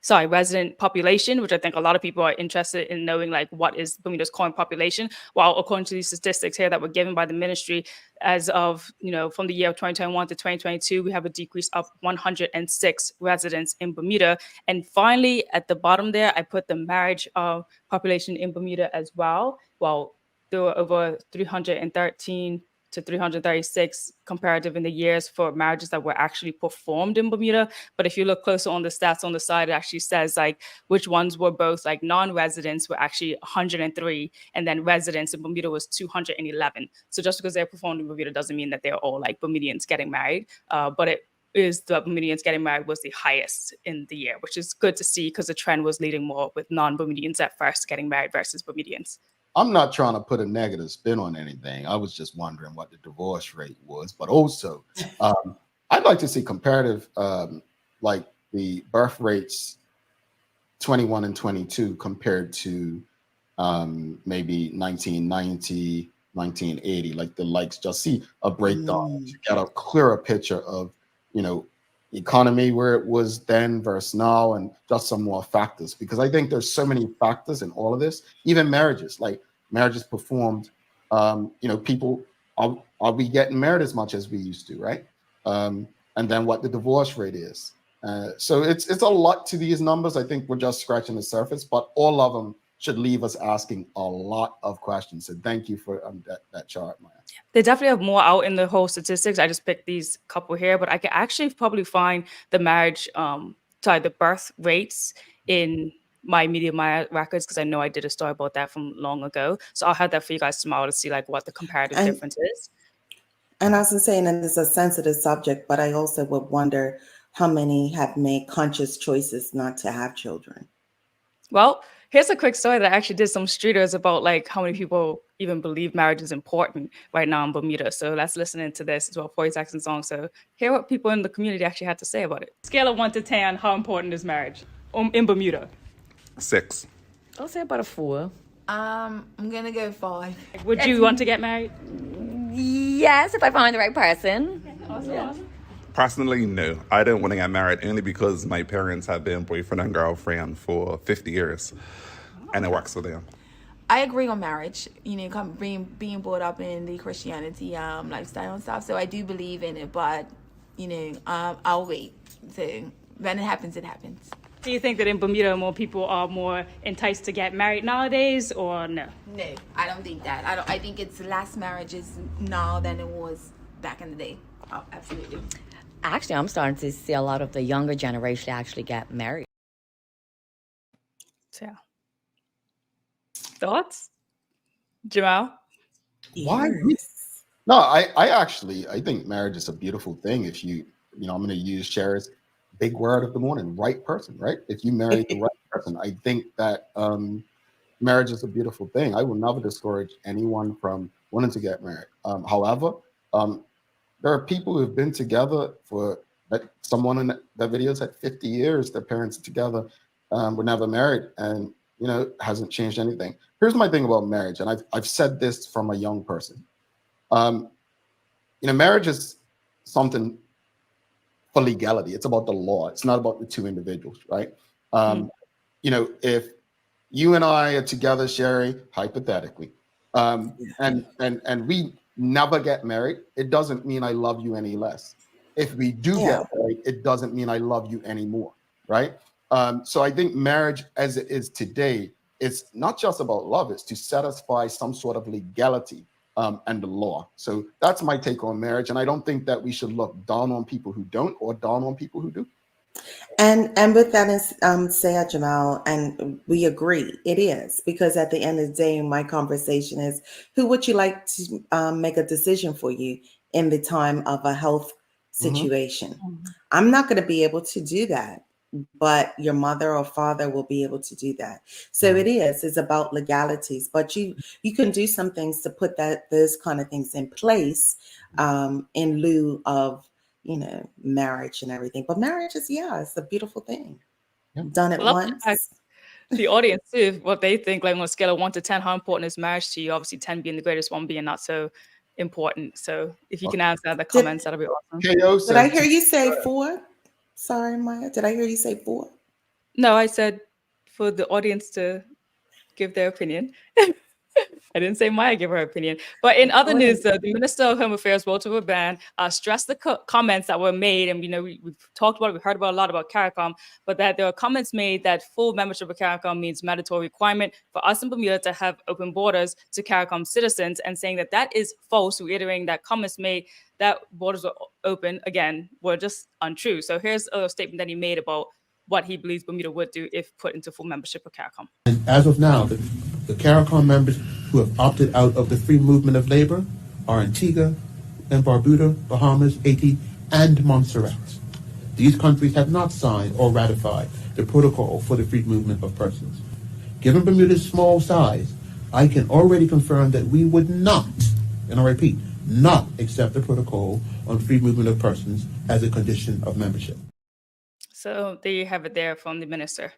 resident population, which I think a lot of people are interested in knowing, like, what is Bermuda's current population. Well, according to these statistics here that were given by the ministry, as of, from the year of 2021 to 2022, we have a decrease of 106 residents in Bermuda. And finally, at the bottom there, I put the marriage population in Bermuda as well. Well, there were over 313 to 336 comparative in the years for marriages that were actually performed in Bermuda. But if you look closer on the stats on the side, it actually says like which ones were both like non-residents were actually 103, and then residents in Bermuda was 211. So just because they're performed in Bermuda doesn't mean that they're all like Bermudians getting married, but it is the Bermudians getting married was the highest in the year, which is good to see because the trend was leading more with non-Bermudians at first getting married versus Bermudians. I'm not trying to put a negative spin on anything. I was just wondering what the divorce rate was, but also I'd like to see comparative, like the birth rates 21 and 22 compared to maybe 1990, 1980, like the likes, just see a breakdown to get a clearer picture of, economy where it was then versus now, and just some more factors, because I think there's so many factors in all of this, even marriages, like marriages performed, people, are we getting married as much as we used to, right? And then what the divorce rate is. So it's a lot to these numbers. I think we're just scratching the surface, but all of them should leave us asking a lot of questions. So thank you for that chart, Maya. They definitely have more out in the whole statistics. I just picked these couple here, but I can actually probably find the the birth rates in my Media Maya records, because I know I did a story about that from long ago. So I'll have that for you guys tomorrow to see like what the comparative difference is. And as I'm saying, and it's a sensitive subject, but I also would wonder how many have made conscious choices not to have children. Well, Here's a quick story that I actually did some streeters about like how many people even believe marriage is important right now in Bermuda. So let's listen into this as well for his accent song. So hear what people in the community actually had to say about it. Scale of 1 to 10, how important is marriage in Bermuda? 6. I'll say about a 4. I'm gonna go 5. Would you want to get married? Yes, if I find the right person. Awesome. Personally, no. I don't want to get married only because my parents have been boyfriend and girlfriend for 50 years. And it works for them. I agree on marriage, being brought up in the Christianity lifestyle and stuff. So I do believe in it, but I'll wait. So when it happens, it happens. Do you think that in Bermuda more people are more enticed to get married nowadays, or no? No, I don't think that. I think it's less marriages now than it was back in the day. Oh, absolutely. Actually, I'm starting to see a lot of the younger generation actually get married. So, thoughts, Jamal? Why? No, I think marriage is a beautiful thing. If I'm going to use Cher's big word of the morning, right person, right? If you marry the right person, I think that marriage is a beautiful thing. I will never discourage anyone from wanting to get married. However, there are people who have been together for, like someone in that video said, 50 years. Their parents are together, were never married, and hasn't changed anything. Here's my thing about marriage, and I've said this from a young person. Marriage is something for legality. It's about the law. It's not about the two individuals, right? If you and I are together, Sherry, hypothetically, and we never get married, it doesn't mean I love you any less. If we do get married, it doesn't mean I love you anymore, right? So I think marriage as it is today, it's not just about love, it's to satisfy some sort of legality and the law. So that's my take on marriage. And I don't think that we should look down on people who don't or down on people who do. And with that is Sayed Jamal, and we agree it is, because at the end of the day, my conversation is, who would you like to make a decision for you in the time of a health situation? I'm not going to be able to do that, but your mother or father will be able to do that. So it's about legalities, but you can do some things to put those kind of things in place in lieu of marriage and everything. But marriage is, it's a beautiful thing. Done it once. The audience too, what they think, like on a scale of 1 to 10, how important is marriage to you? Obviously 10 being the greatest, 1 being not so important. So if you can answer that in the comments, that'll be awesome. Did I hear you say 4? Sorry, Maya. Did I hear you say 4? No, I said for the audience to give their opinion. I didn't say Maya give her opinion. But in other news, the Minister of Home Affairs, Walter Burban, stressed the comments that were made. And, we've talked about it, we've heard about a lot about CARICOM, but that there are comments made that full membership of CARICOM means mandatory requirement for us in Bermuda to have open borders to CARICOM citizens, and saying that is false, reiterating that comments made that borders were open, again, were just untrue. So here's a statement that he made about what he believes Bermuda would do if put into full membership of CARICOM. And as of now, the CARICOM members who have opted out of the free movement of labor are Antigua and Barbuda, Bahamas, Haiti, and Montserrat. These countries have not signed or ratified the protocol for the free movement of persons. Given Bermuda's small size, I can already confirm that we would not, and I repeat, not accept the protocol on free movement of persons as a condition of membership. So there you have it there from the minister.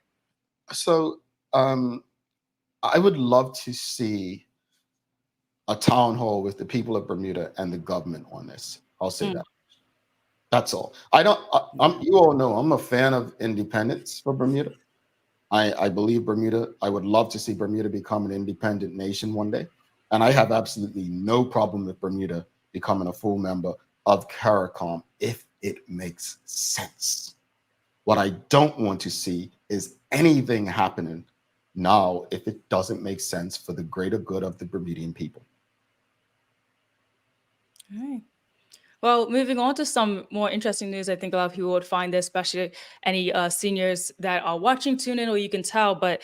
So I would love to see a town hall with the people of Bermuda and the government on this. I'll say that. That's all. You all know I'm a fan of independence for Bermuda. I believe Bermuda, I would love to see Bermuda become an independent nation one day. And I have absolutely no problem with Bermuda becoming a full member of CARICOM if it makes sense. What I don't want to see is anything happening now if it doesn't make sense for the greater good of the Bermudian people. All right. Well, moving on to some more interesting news, I think a lot of people would find this, especially any seniors that are watching, tune in, or you can tell. But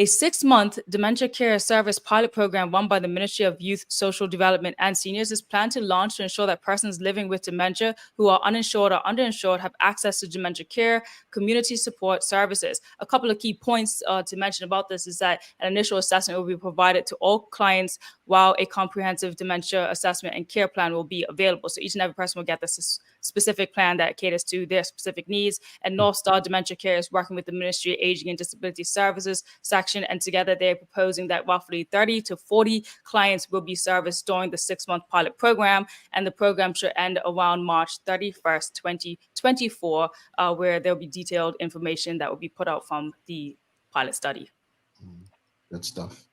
A 6-month dementia care service pilot program run by the Ministry of Youth, Social Development and Seniors is planned to launch to ensure that persons living with dementia who are uninsured or underinsured have access to dementia care, community support services. A couple of key points to mention about this is that an initial assessment will be provided to all clients, while a comprehensive dementia assessment and care plan will be available. So each and every person will get this specific plan that caters to their specific needs. And North Star Dementia Care is working with the Ministry of Aging and Disability Services section, and together they're proposing that roughly 30 to 40 clients will be serviced during the 6-month pilot program, and the program should end around March 31st, 2024, where there'll be detailed information that will be put out from the pilot study. Good stuff.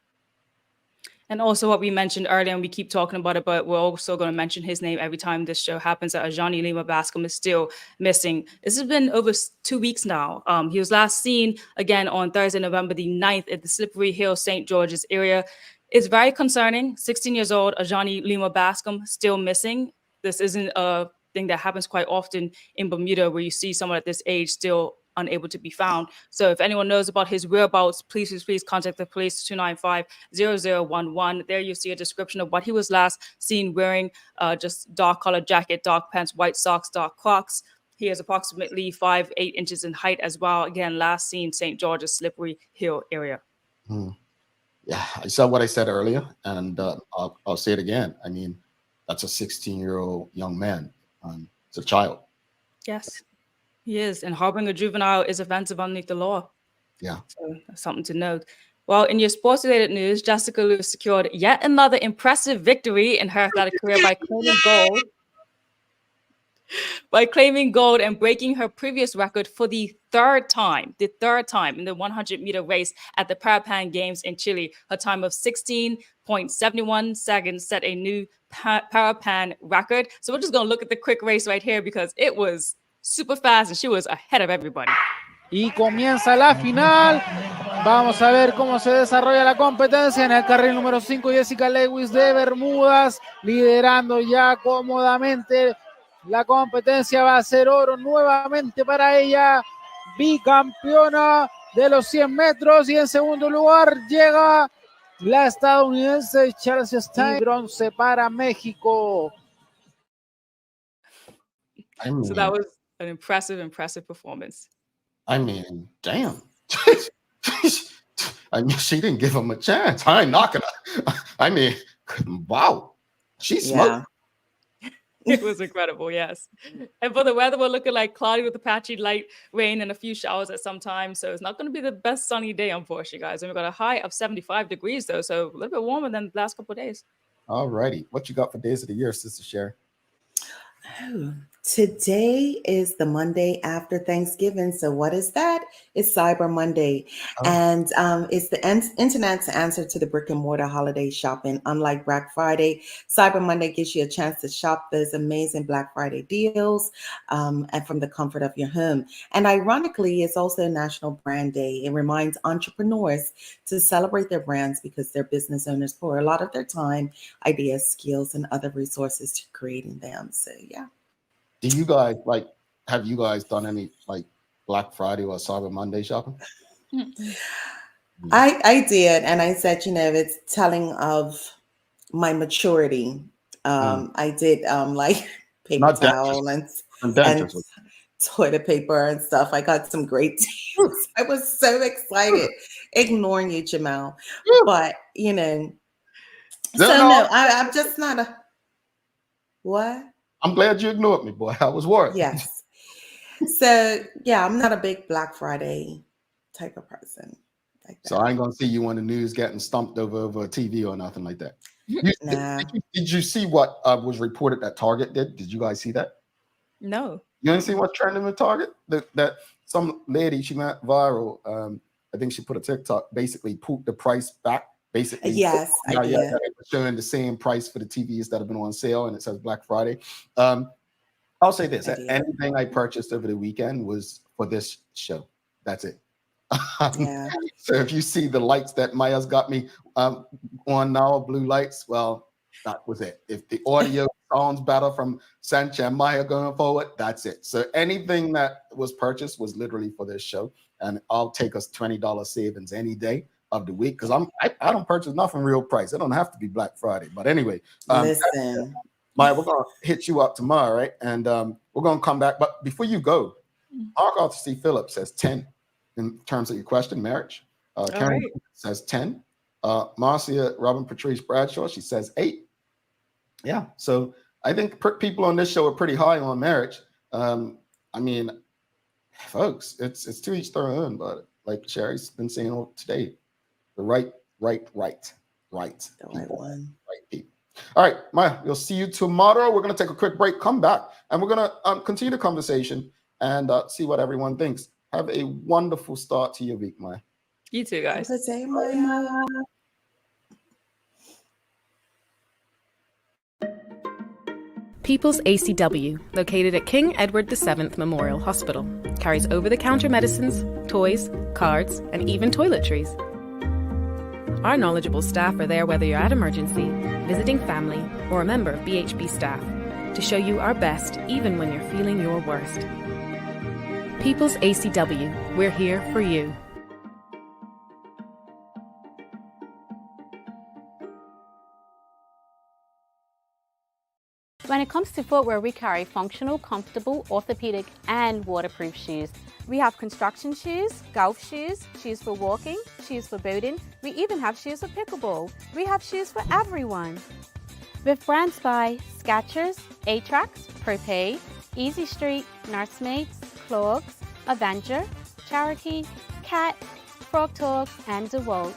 And also what we mentioned earlier, and we keep talking about it, but we're also going to mention his name every time this show happens, that Ajani Lima Bascom is still missing. This has been over 2 weeks now. He was last seen again on Thursday, November the 9th at the Slippery Hill, St. George's area. It's very concerning. 16 years old, Ajani Lima Bascom still missing. This isn't a thing that happens quite often in Bermuda, where you see someone at this age still unable to be found. So if anyone knows about his whereabouts, please contact the police, 295-0011. There you see a description of what he was last seen wearing, just dark colored jacket, dark pants, white socks, dark Crocs. He is approximately 5'8" inches in height as well. Again, last seen St. George's, Slippery Hill area. Yeah, I said what I said earlier, and I'll say it again. I mean, that's a 16-year-old young man. It's a child. Yes. He is, and harboring a juvenile is offensive underneath the law. Yeah. So that's something to note. Well, in your sports-related news, Jessica Lewis secured yet another impressive victory in her athletic career by claiming gold and breaking her previous record for the third time in the 100-meter race at the Parapan Games in Chile. Her time of 16.71 seconds set a new Parapan record. So we're just going to look at the quick race right here because it was super fast and she was ahead of everybody. Y comienza la final. Vamos a ver cómo se desarrolla la competencia. En el carril número 5, Jessica Lewis de Bermudas, liderando ya cómodamente. La competencia va a ser oro nuevamente para ella. Bicampeona de los 100 metros. Y en segundo lugar llega la estadounidense Charles Stein. Bronce para México. So that was an impressive performance. I mean, damn. I mean, she didn't give him a chance. I ain't knocking her. I mean, wow. She smoked. It was incredible, yes. And for the weather, we're looking like cloudy with a patchy light rain and a few showers at some time. So it's not going to be the best sunny day, unfortunately, guys. And we've got a high of 75 degrees, though. So a little bit warmer than the last couple of days. All righty. What you got for days of the year, Sister Sherry? Oh, today is the Monday after Thanksgiving. So what is that? It's Cyber Monday. And it's the internet's answer to the brick and mortar holiday shopping. Unlike Black Friday, Cyber Monday gives you a chance to shop those amazing Black Friday deals and from the comfort of your home. And ironically, it's also National Brand Day. It reminds entrepreneurs to celebrate their brands because they're business owners pour a lot of their time, ideas, skills, and other resources to creating them. So yeah. Do you guys have you guys done any Black Friday or Cyber Monday shopping? I did, and I said, it's telling of my maturity. I did paper towel and toilet paper and stuff. I got some great deals. I was so excited, ignoring you, Jamal. But I'm just not a what? I'm glad you ignored me, boy. I was worried. Yes. So yeah, I'm not a big Black Friday type of person. So I ain't gonna see you on the news getting stumped over a TV or nothing like that. Did you see what was reported that Target did? Did you guys see that? No. You didn't see what's trending with Target? That some lady, she went viral. I think she put a TikTok, basically put the price back. Basically, yes, I did. Showing the same price for the TVs that have been on sale, and it says Black Friday. I'll say this: anything I purchased over the weekend was for this show. That's it. Yeah. So if you see the lights that Maya's got me on now, blue lights, well, that was it. If the audio sounds better from Sancha and Maya going forward, that's it. So anything that was purchased was literally for this show, and I'll take us $20 savings any day. of the week, because I don't purchase nothing real price. It don't have to be Black Friday. But anyway, listen, Maya, we're gonna hit you up tomorrow, right? And we're gonna come back. But before you go, Mark Arthur C. Phillips says 10 in terms of your question, marriage. Karen says 10. Marcia Robin Patrice Bradshaw, she says 8. Yeah, so I think people on this show are pretty high on marriage. I mean, folks, it's to each their own, but like Sherry's been saying all today, the right one. Right people. All right, Maya, we'll see you tomorrow. We're going to take a quick break, come back, and we're going to continue the conversation and see what everyone thinks. Have a wonderful start to your week, Maya. You too, guys. Have a good day, Maya. People's ACW, located at King Edward VII Memorial Hospital, carries over-the-counter medicines, toys, cards, and even toiletries. Our knowledgeable staff are there whether you're at emergency, visiting family, or a member of BHP staff, to show you our best even when you're feeling your worst. People's ACW, we're here for you. When it comes to footwear, we carry functional, comfortable, orthopedic and waterproof shoes. We have construction shoes, golf shoes, shoes for walking, shoes for boating. We even have shoes for pickleball. We have shoes for everyone. With brands by Skechers, Atrax, Propay, Easy Street, Nursemates, Clogs, Avenger, Cherokee, Cat, Frog Talk and DeWalt.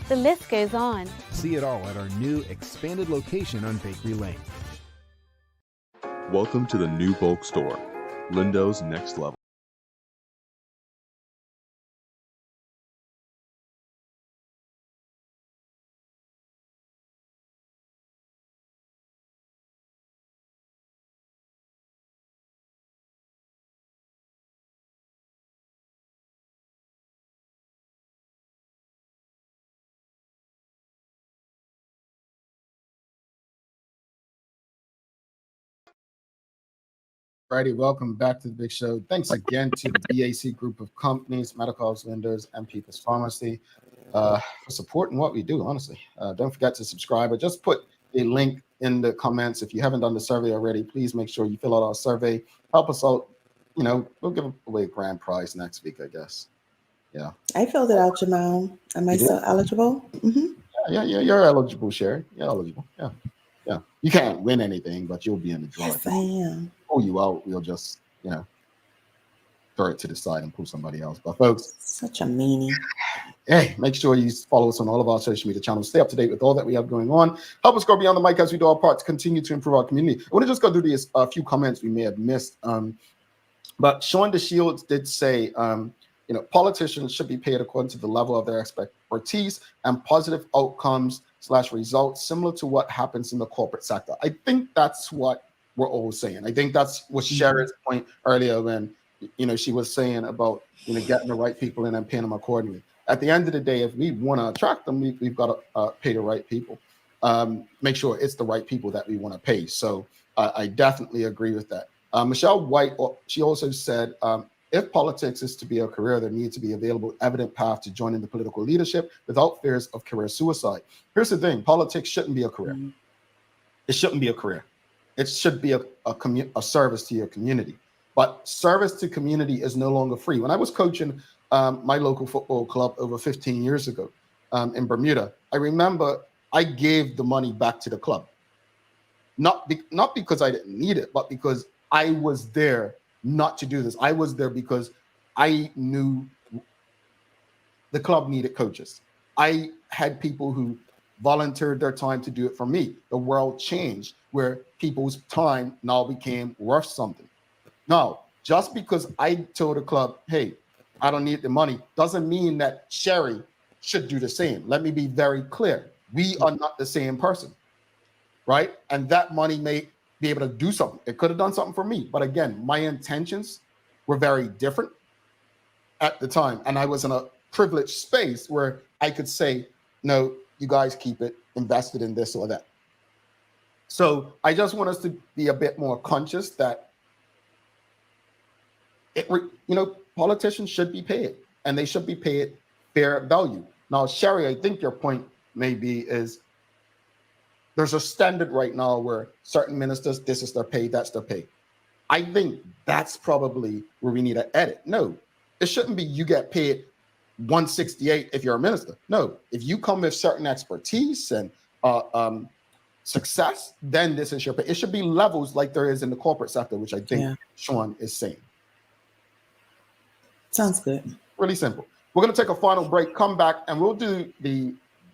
The list goes on. See it all at our new expanded location on Bakery Lane. Welcome to the new bulk store, Lindo's Next Level. Friday, welcome back to the big show. Thanks again to the BAC group of companies, medical office vendors, and People's Pharmacy for supporting what we do, honestly. Don't forget to subscribe. I just put a link in the comments. If you haven't done the survey already, please make sure you fill out our survey. Help us out. You know, we'll give away a grand prize next week, I guess. Yeah. I filled it out, Jamal. Am I still eligible? Mm-hmm. Yeah, you're eligible, Sherry. You're eligible. Yeah. Yeah. You can't win anything, but you'll be in the drawing. Yes, I am. Pull you out, we'll just, throw it to the side and pull somebody else. But folks, such a meanie. Hey, make sure you follow us on all of our social media channels. Stay up to date with all that we have going on. Help us go beyond the mic as we do our part to continue to improve our community. I want to just go through these few comments we may have missed. But Sean DeShields did say, politicians should be paid according to the level of their expertise and positive outcomes / results similar to what happens in the corporate sector. I think that's what we're all saying. I think that's what Sherry's point earlier when, she was saying about, getting the right people in and paying them accordingly. At the end of the day, if we want to attract them, we've got to pay the right people. Make sure it's the right people that we want to pay. So I definitely agree with that. Michelle White, she also said, if politics is to be a career, there needs to be available evident path to joining the political leadership without fears of career suicide. Here's the thing, politics shouldn't be a career. It shouldn't be a career. It should be a service to your community. But service to community is no longer free. When I was coaching my local football club over 15 years ago in Bermuda, I remember I gave the money back to the club. Not because I didn't need it, but because I was there not to do this. I was there because I knew the club needed coaches. I had people who volunteered their time to do it for me. The world changed where people's time now became worth something. Now, just because I told the club, hey, I don't need the money, doesn't mean that Sherry should do the same. Let me be very clear. We are not the same person, right? And that money may be able to do something. It could have done something for me. But again, my intentions were very different at the time. And I was in a privileged space where I could say, no, you guys keep it invested in this or that. So I just want us to be a bit more conscious that politicians should be paid, and they should be paid fair value. Now, Sherry, I think your point maybe is there's a standard right now where certain ministers, this is their pay, that's their pay. I think that's probably where we need to edit. No, it shouldn't be you get paid 168 if you're a minister. No, if you come with certain expertise and success, then this is your pay. It should be levels like there is in the corporate sector, which I think Sean is saying. Sounds good. Really simple. We're going to take a final break, come back, and we'll do the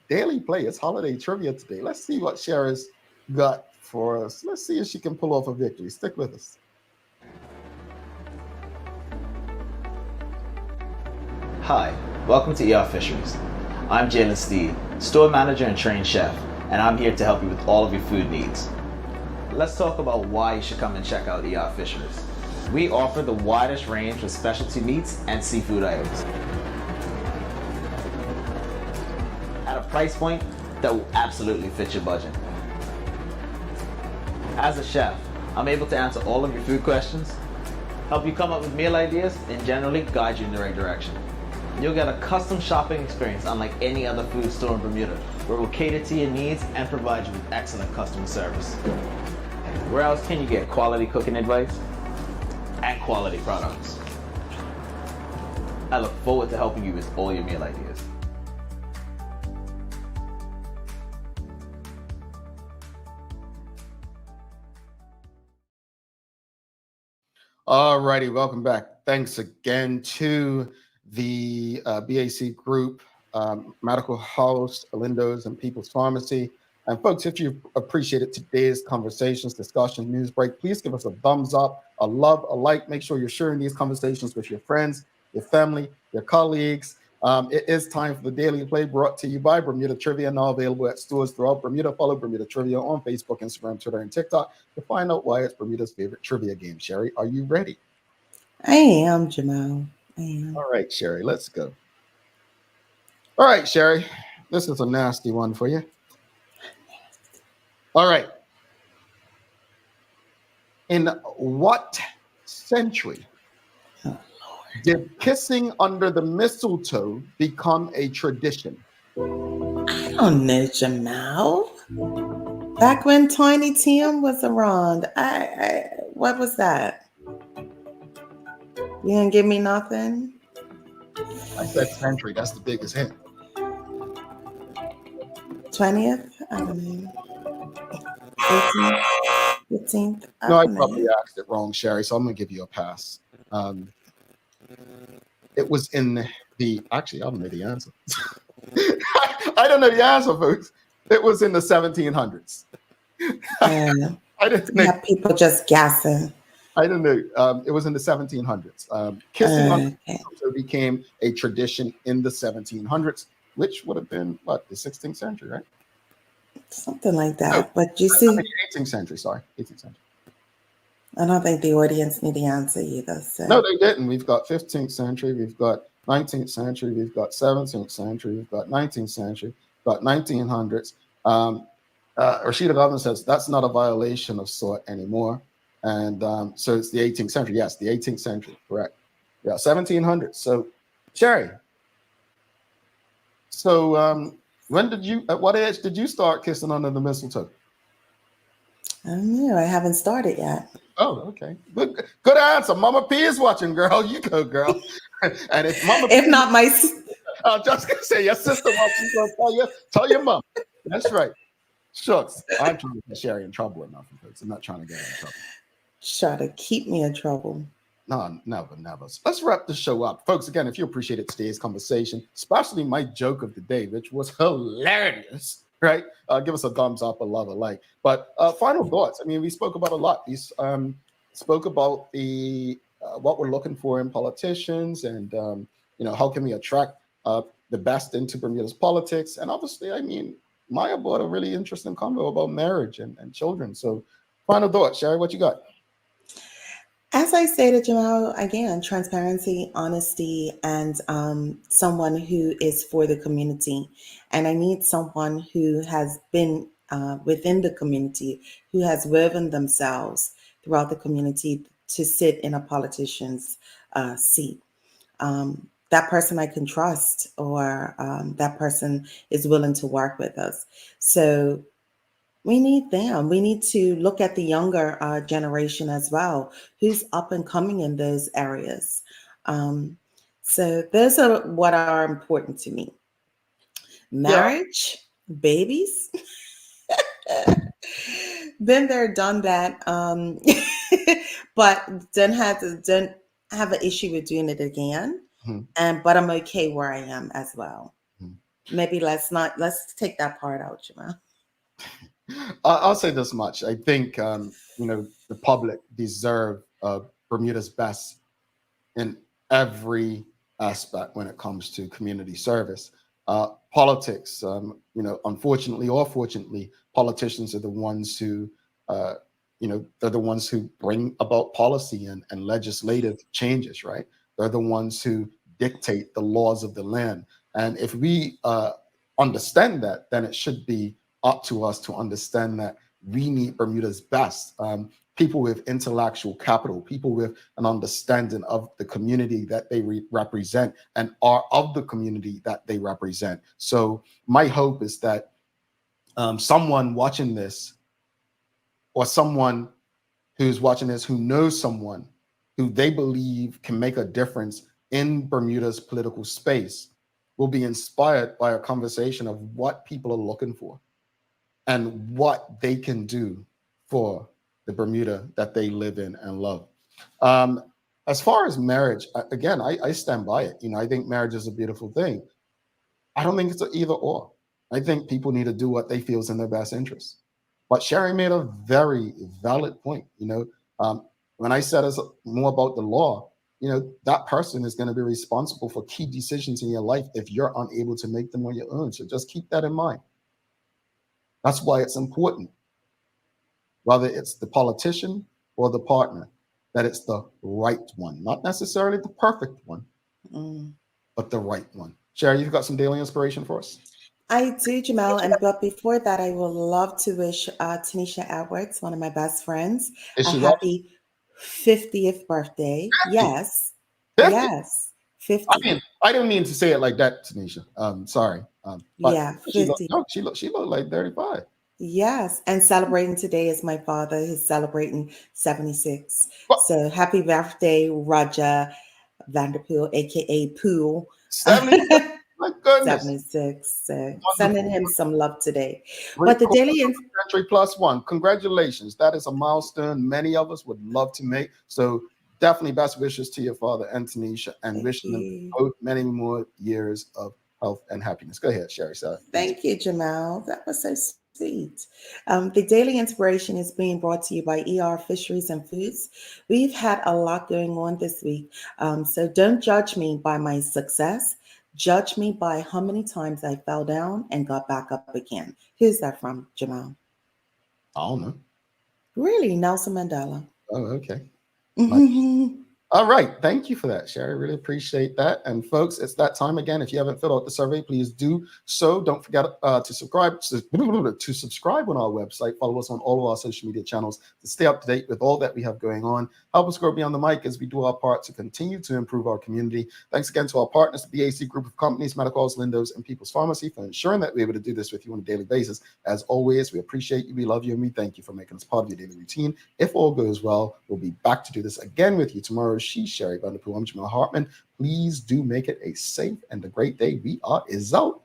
Daily Players Holiday Trivia today. Let's see what Sherry's got for us. Let's see if she can pull off a victory. Stick with us. Hi, welcome to ER Fisheries. I'm Jalen Steed, store manager and trained chef, and I'm here to help you with all of your food needs. Let's talk about why you should come and check out ER Fisheries. We offer the widest range of specialty meats and seafood items at a price point that will absolutely fit your budget. As a chef, I'm able to answer all of your food questions, help you come up with meal ideas, and generally guide you in the right direction. You'll get a custom shopping experience unlike any other food store in Bermuda, where we'll cater to your needs and provide you with excellent customer service. Where else can you get quality cooking advice and quality products? I look forward to helping you with all your meal ideas. All righty, welcome back. Thanks again to the BAC Group, Medical House, Lindo's, and People's Pharmacy. And folks, if you appreciated today's conversations, discussion, news break, please give us a thumbs up, a love, a like. Make sure you're sharing these conversations with your friends, your family, your colleagues. It is time for the Daily Play, brought to you by Bermuda Trivia, now available at stores throughout Bermuda. Follow Bermuda Trivia on Facebook, Instagram, Twitter, and TikTok to find out why it's Bermuda's favorite trivia game. Sherry, are you ready? I am, Jamal. I am. All right, Sherry, let's go. All right, Sherry, this is a nasty one for you. All right. In what century did kissing under the mistletoe become a tradition? I don't know, Jamal. Back when Tiny Tim was around, what was that? You didn't give me nothing? I said century. That's the biggest hint. 20th? I don't know. 18th? 15th? No, I probably asked it wrong, Sherry, so I'm going to give you a pass. It was in the, actually, I don't know the answer. I don't know the answer, folks. It was in the 1700s. I didn't know. People just guessing. I don't know. It was in the 1700s. Kissing on the mistletoe became a tradition in the 1700s, which would have been, what, the 16th century, right? Something like that. No, but you see, 18th century, sorry. 18th century. I don't think the audience knew the answer either. So. No, they didn't. We've got 15th century, we've got 19th century, we've got 17th century, we've got 19th century, we've got 1900s. Rashida Governor says that's not a violation of sort anymore. And so it's the 18th century. Yes, the 18th century, correct. Yeah, 1700s. So, Sherry, so when did you, at what age did you start kissing under the mistletoe? I don't know. I haven't started yet. Oh, okay. Good answer. Mama P is watching, girl. You go, girl. And if Mama if P, not my, I was just gonna say your sister watching. Tell your mom. That's right. Shucks. I'm trying to get Sherry in trouble enough because I'm not trying to get her in trouble. Try to keep me in trouble. No, never. Let's wrap the show up. Folks, again, if you appreciated today's conversation, especially my joke of the day, which was hilarious, right? Give us a thumbs up, a love, a like. But final thoughts. I mean, we spoke about a lot. We spoke about the what we're looking for in politicians and, how can we attract the best into Bermuda's politics. And obviously, I mean, Maya brought a really interesting convo about marriage and children. So final thoughts, Sherry, what you got? As I stated, Jamal, again, transparency, honesty, and someone who is for the community. And I need someone who has been within the community, who has woven themselves throughout the community to sit in a politician's seat. that person I can trust, or that person is willing to work with us. So we need them. We need to look at the younger generation as well, who's up and coming in those areas. So those are what are important to me. Marriage, babies. Been there, done that. But don't have an issue with doing it again. But I'm okay where I am as well. Maybe let's take that part out, Jamal. I'll say this much. I think the public deserve Bermuda's best in every aspect when it comes to community service. Politics, unfortunately or fortunately, politicians are the ones who, they're the ones who bring about policy and legislative changes, right? They're the ones who dictate the laws of the land. And if we understand that, then it should be up to us to understand that we need Bermuda's best. People with intellectual capital, people with an understanding of the community that they represent and are of the community that they represent. So my hope is that someone watching this, or someone who's watching this who knows someone who they believe can make a difference in Bermuda's political space, will be inspired by a conversation of what people are looking for and what they can do for the Bermuda that they live in and love. As far as marriage, again, I stand by it. I think marriage is a beautiful thing. I don't think it's an either or. I think people need to do what they feel is in their best interest. But Sherry made a very valid point. When I said it's more about the law, that person is going to be responsible for key decisions in your life if you're unable to make them on your own. So just keep that in mind. That's why it's important, whether it's the politician or the partner, that it's the right one, not necessarily the perfect one, but the right one. Sherry, you've got some daily inspiration for us? I do, Jamal. But before that, I would love to wish Tanisha Edwards, one of my best friends, a happy 50th birthday. 50? Yes. 50? Yes. 50. I didn't mean to say it like that, Tanisha. Sorry. But yeah, 50. She looked like 35. Yes. And celebrating today is my father. He's celebrating 76. So happy birthday, Roger Vanderpool, aka Pool. 76. My goodness. 76. Sending him some love today. But the daily Century plus one. Congratulations. That is a milestone many of us would love to make. So definitely best wishes to your father and Tanisha, and wishing them both many more years of health and happiness. Go ahead, Sherry. Thank you, Jamal. That was so sweet. The daily inspiration is being brought to you by ER Fisheries and Foods. We've had a lot going on this week. So don't judge me by my success. Judge me by how many times I fell down and got back up again. Who's that from, Jamal? I don't know. Really? Nelson Mandela. Oh, okay. All right. Thank you for that, Sherry. Really appreciate that. And folks, it's that time again. If you haven't filled out the survey, please do so. Don't forget to subscribe on our website. Follow us on all of our social media channels to stay up to date with all that we have going on. Help us grow beyond the mic as we do our part to continue to improve our community. Thanks again to our partners, the BAC Group of Companies, Medicals, Lindos, and People's Pharmacy, for ensuring that we're able to do this with you on a daily basis. As always, we appreciate you, we love you, and we thank you for making us part of your daily routine. If all goes well, we'll be back to do this again with you tomorrow. She's Sherry Vanderpool. I'm Jamal Hartman. Please do make it a safe and a great day. We are out.